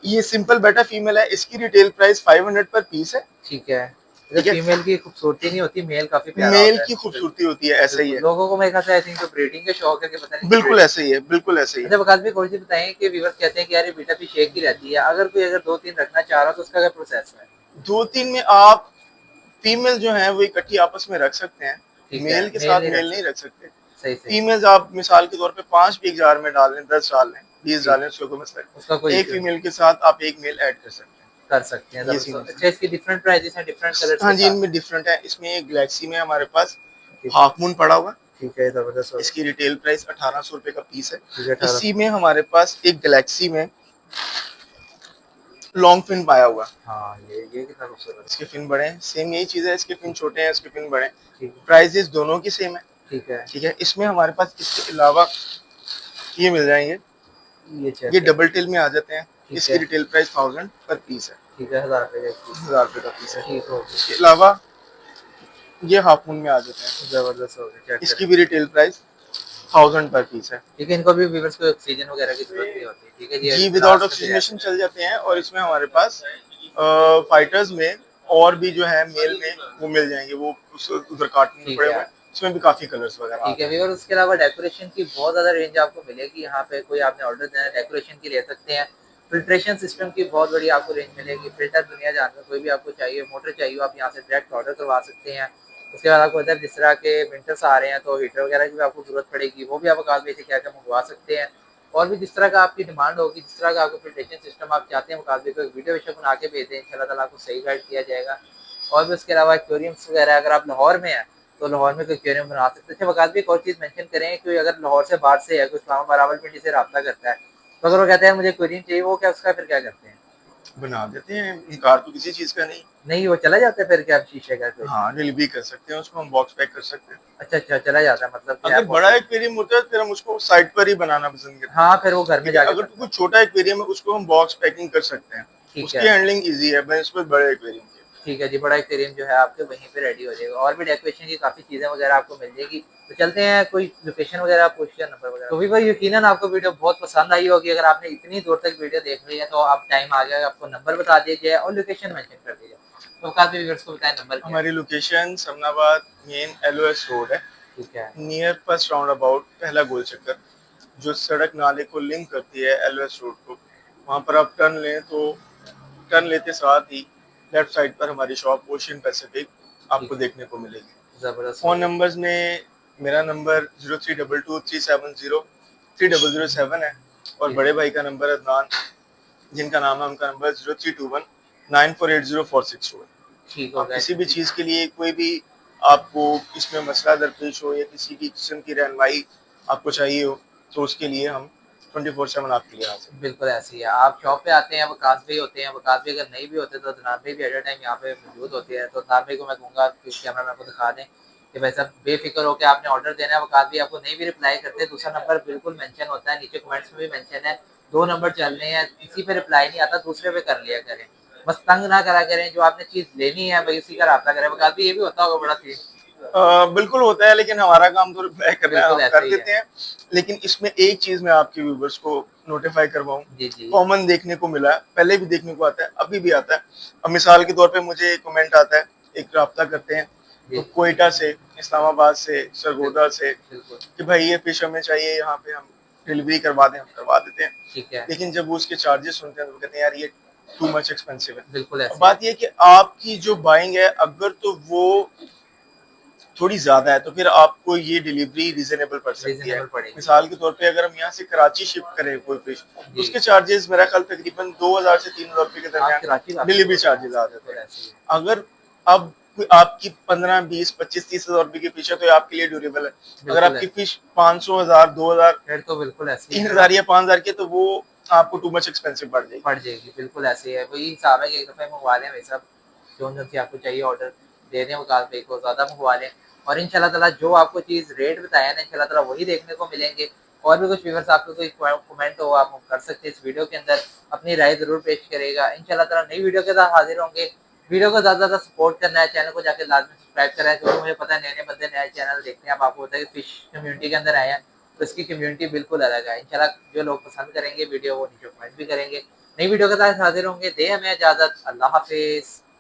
S1: ये सिंपल बेटा फीमेल है, इसकी रिटेल प्राइस 500 पर पीस है,
S2: ठीक है। जब
S1: ठीक है।
S2: फीमेल की खूबसूरती नहीं होती, मेल काफी प्यारा
S1: मेल
S2: होता है।
S1: की
S2: बिल्कुल।
S1: खूबसूरती होती है, ऐसा ही
S2: बिल्कुल
S1: है।
S2: लोगों को मेरे ख्याल से आई थिंक जो ब्रीडिंग के शौक है कि पता नहीं कि
S1: बिल्कुल
S2: ब्रीडिंग।
S1: ऐसा ही है, बिल्कुल ऐसा ही है।
S2: अच्छा वकास भी थोड़ी सी बताएं कि व्यूअर्स कहते हैं कि यार ये बीटा फिश एक ही रहती है, अगर कोई अगर 2-3 रखना चाह रहा हो तो उसका क्या प्रोसेस है?
S1: 2-3 में आप फीमेल जो है वो इकट्ठी आपस में रख सकते हैं,
S2: ठीक है।
S1: मेल के
S2: मेल
S1: साथ
S2: नहीं रख
S1: मेल नहीं रख
S2: सकते।
S1: सकते।
S2: सही सही।
S1: फीमेल्स आप मिसाल के तौर पे 5 भी एक जार में डाल लें, 10 डाल लें, 20
S2: ठीक।
S1: डालें, उसका कोई मसला
S2: उसका कोई
S1: नहीं। एक
S2: इशू नहीं।
S1: फीमेल के साथ आप एक मेल ऐड कर सकते
S2: कर सकते हैं
S1: हैं, ये
S2: जबरदस्त।
S1: सीन
S2: अच्छा इसकी डिफरेंट प्राइजेस हैं डिफरेंट कलर्स
S1: हाँ
S2: के
S1: जी,
S2: साथ।
S1: इनमें डिफरेंट है। इसमें एक गैलेक्सी में हमारे पास
S2: ठीक है।
S1: हाफ मून पड़ा हुआ,
S2: ठीक है जबरदस्त होगा।
S1: इसकी रिटेल प्राइस 1800 रुपए का पीस है।
S2: ठीक है 1800।
S1: इसी में हमारे पास एक गैलेक्सी में लॉन्ग फिन पाया हुआ,
S2: हाँ ये कितना खूबसूरत है।
S1: इसके फिन बड़े हैं, सेम यही चीज है, इसके फिन छोटे हैं, इसके फिन बड़े हैं।
S2: ठीक है।
S1: प्राइजेस दोनों की सेम है,
S2: ठीक है।
S1: ठीक है। इसमें हमारे पास इसके अलावा ये मिल जाएंगे,
S2: ये चेक
S1: ये
S2: कर।
S1: डबल टेल में आ जाते हैं।
S2: ठीक
S1: इसकी
S2: है।
S1: रिटेल प्राइस 1000 पर पीस है,
S2: ठीक है 1000 रुपए का एक पीस।
S1: 1000 रुपए का पीस है।
S2: ठीक हो गया।
S1: इसके अलावा ये हाफ मून में आ जाते हैं,
S2: जबरदस्त हो गया चेक
S1: इसकी
S2: करें।
S1: भी रिटेल प्राइस 1000 पर पीस है।
S2: ठीक है इनको भी व्यूअर्स को ऑक्सीजन वगैरह की जरूरत नहीं होती। ठीक है
S1: जी,
S2: ये
S1: विदाउट
S2: लास्ट में दे
S1: ऑक्सीजनेशन चल जाते हैं। और इसमें हमारे पास फाइटर्स में और भी जो है मेल में वो मिल जाएंगे, वो उधर कार्टून में
S2: ठीक
S1: पड़े
S2: है।
S1: हुए हैं, इसमें भी काफी कलर्स वगैरह
S2: ठीक है
S1: आते हैं।
S2: व्यूअर उसके अलावा डेकोरेशन की बहुत ज़्यादा रेंज आपको मिलेगी यहाँ पे। कोई आपने ऑर्डर देना है डेकोरेशन की ले सकते हैं। फिल्ट्रेशन सिस्टम की बहुत बड़ी आपको रेंज मिलेगी। फिल्टर दुनिया जान में कोई भी आपको चाहिए, मोटर चाहिए आप यहाँ से डायरेक्ट ऑर्डर करवा सकते हैं। उसके बाद आपको इधर जिस तरह के विंटर्स आ रहे हैं तो हीटर वगैरह की भी आपको जरूरत पड़ेगी, वो भी आप वकास भाई से क्या क्या मंगवा सकते हैं। और भी जिस तरह का आपकी डिमांड होगी, जिस तरह का आपको फिल्ट्रेशन सिस्टम आप चाहते हैं, वकास भाई को एक वीडियो बेशक बना के भेज दें, इंशाल्लाह ताला आपको सही गाइड किया जाएगा। और भी उसके अलावा एक्वेरियम्स वगैरह अगर आप लाहौर में हैं तो लाहौर में कोई एक्वेरियम बना सकते हैं। वकास भी एक और चीज़ मेंशन करें कि अगर लाहौर से बाहर से है, कोई इस्लामाबाद रावलपिंडी से रब्ता करता है तो अगर वो कहते हैं मुझे एक्वेरियम चाहिए, वो क्या उसका फिर क्या करते हैं?
S1: बना देते हैं, इनकार तो किसी चीज का नहीं।
S2: नहीं वो चला जाता है फिर क्या शीशे का कोई?
S1: हाँ, डिलीवरी कर सकते हैं, उसको हम बॉक्स पैक कर सकते हैं।
S2: अच्छा अच्छा चला जाता है मतलब
S1: अगर बड़ा एक्वेरियम होता है फिर हम उसको साइड पर ही बनाना पसंद करते हैं।
S2: हाँ फिर वो घर में जाके
S1: अगर कोई छोटा एक्वेरियम है उसको हम बॉक्स पैकिंग कर सकते हैं,
S2: ठीक
S1: उसकी
S2: है।
S1: हैंडलिंग इजी है बनस्पत बड़े एक्वेरियम की।
S2: ठीक है जी, बड़ा एक्वेरियम जो है आपके वहीं पे रेडी हो जाएगा और भी डेकोरेशन की काफ़ी चीज़ें वगैरह आपको मिल जाएगी। तो चलते हैं, कोई लोकेशन वगैरह पूछ लिया, नंबर वगैरह। तो वीवर यकीनन आपको वीडियो बहुत पसंद आई होगी। अगर आपने इतनी दूर तक वीडियो देख ली है तो अब टाइम आ गया है, आपको नंबर बता दीजिए और लोकेशन मेंशन कर दीजिए। तो काफ़ी व्यूअर्स को बताएं नंबर क्या है?
S1: हमारी location Samanabad main LOS road है,
S2: ठीक है।
S1: नियर फर्स्ट राउंड अबाउट पहला गोल चक्कर, जो सड़क नाले को लिंक करती है एलओएस रोड को। वहाँ पर आप टर्न लें तो टर्न लेते साथ ही लेफ्ट साइड पर हमारी शॉप ओशियन पैसिफिक
S2: ठीक
S1: आपको
S2: है।
S1: देखने को मिलेगी।
S2: ज़बरदस्त हो
S1: फ़ोन
S2: गया।
S1: नंबर्स में मेरा नंबर 0322370300 है और
S2: जी,
S1: बड़े भाई का नंबर अदनान, जिनका नाम है, उनका नंबर 0321948046 है।
S2: ठीक हो
S1: आप
S2: गया।
S1: किसी भी चीज़ के लिए कोई भी आपको इसमें मसला दरपेश हो या किसी की किस्म की रहनुमाई आपको चाहिए हो तो उसके लिए हम 24/7 आपके लिए हाजिर हैं।
S2: बिल्कुल ऐसे ही है। आप शॉप पे आते हैं, वकास भाई होते हैं, वकास भाई अगर नहीं भी होते तो अदनान भाई भी एट अ टाइम यहाँ पे मौजूद होते हैं। तो अदनान भाई को मैं कहूँगा कि कैमरा मैन को दिखा दें कि भाई साहब बेफ़िक्र होके आपने ऑर्डर देना है। वकास भाई आपको नहीं भी रिप्लाई करते, दूसरा नंबर बिल्कुल मेंशन होता है, नीचे कमेंट्स में भी मेंशन है। 2 नंबर चल रहे हैं, किसी पे रिप्लाई नहीं आता, दूसरे पे कर लिया करें। बस तंग ना करा करें, जो आपने चीज़ लेनी है भाई उसी का राब्ता करें। वकास भाई ये भी होता होगा बड़ा सीन?
S1: बिल्कुल होता है, लेकिन हमारा काम तो रिप्लाई करना है,
S2: बिल्कुल
S1: हम
S2: ऐसा
S1: कर
S2: ही है।
S1: देते हैं। लेकिन इसमें एक चीज़ मैं आपके व्यूवर्स को नोटिफ़ाई करवाऊँ,
S2: जी, जी।
S1: कॉमन देखने को मिला है, पहले भी देखने को आता है, अभी भी आता है। अब मिसाल के तौर पे मुझे कमेंट आता है, एक राब्ता करते हैं,
S2: जी,
S1: तो क्वेटा से, इस्लामाबाद से,
S2: बिल्कुल,
S1: सरगोदा से,
S2: बिल्कुल।
S1: कि भाई ये फ़िश हमें चाहिए, यहाँ पे हम डिलीवरी करवा दें, हम करवा देते हैं।
S2: ठीक है।
S1: लेकिन जब वो उसके चार्जेस सुनते हैं तो वो कहते हैं यार ये टू मच एक्सपेंसिव है।
S2: बिल्कुल
S1: अब
S2: ऐसे ही है।
S1: बात ये है कि आपकी जो बाइंग है, अगर तो वो थोड़ी ज़्यादा है तो फिर आपको ये डिलीवरी रीज़नेबल पड़ सकती है।
S2: रीज़नेबल पड़ेगी।
S1: मिसाल के तौर पे अगर हम यहाँ से कराची शिफ्ट करें कोई फिश, तो
S2: जी।
S1: उसके चार्जेस मेरा ख्याल तकरीबन 2000 से 3000 रुपए के
S2: हाँ,
S1: दरमियान
S2: कराची काफ़ी
S1: डिलीवरी
S2: दूर है यहाँ
S1: चार्जेस
S2: से,
S1: आ जाते
S2: बिल्कुल
S1: हैं।
S2: ऐसे ही है।
S1: अगर अब आपकी 15, 20, 25, 30,000 रुपए की फिश है तो ये आपके लिए ड्यूरेबल है। अगर
S2: बिल्कुल
S1: आपकी
S2: ऐसे।
S1: फिश 500, 1000, 2000,
S2: फिर तो बिल्कुल ऐसे ही है ना,
S1: 3000 या 5000 की है तो वो आपको टू मच एक्सपेंसिव पड़ जाएगी।
S2: पड़ जाएगी, बिल्कुल ऐसे ही है। वही हिसाब है कि एक दफ़े मँगवा लें भाई साहब, जो-जो सी आपको चाहिए ऑर्डर दे दें वकास भाई को, ज़्यादा मँगवा लें और इंशाल्लाह ताला जो आपको चीज़ रेट बताया है ना, इंशाल्लाह ताला वही देखने को मिलेंगे। और भी कुछ व्यूअर्स आपको कोई कमेंट हो आप कर सकते हैं इस वीडियो के अंदर, अपनी राय ज़रूर पेश करिएगा। इंशाल्लाह ताला नई वीडियो के साथ हाज़िर होंगे। वीडियो को ज़्यादा से ज़्यादा सपोर्ट करना है, चैनल को जाके लाज़मी सब्सक्राइब करें, क्योंकि मुझे पता है नए-नए बंदे नए चैनल देखते हैं। अब आपको पता है कि फिश कम्युनिटी के अंदर आए हैं, तो इसकी कम्युनिटी बिल्कुल अलग है। इंशाल्लाह जो लोग पसंद करेंगे वीडियो वो नीचे कमेंट भी करेंगे। नई वीडियो के साथ हाज़िर होंगे। दें हमें इजाज़त। अल्लाह हाफ़िज़।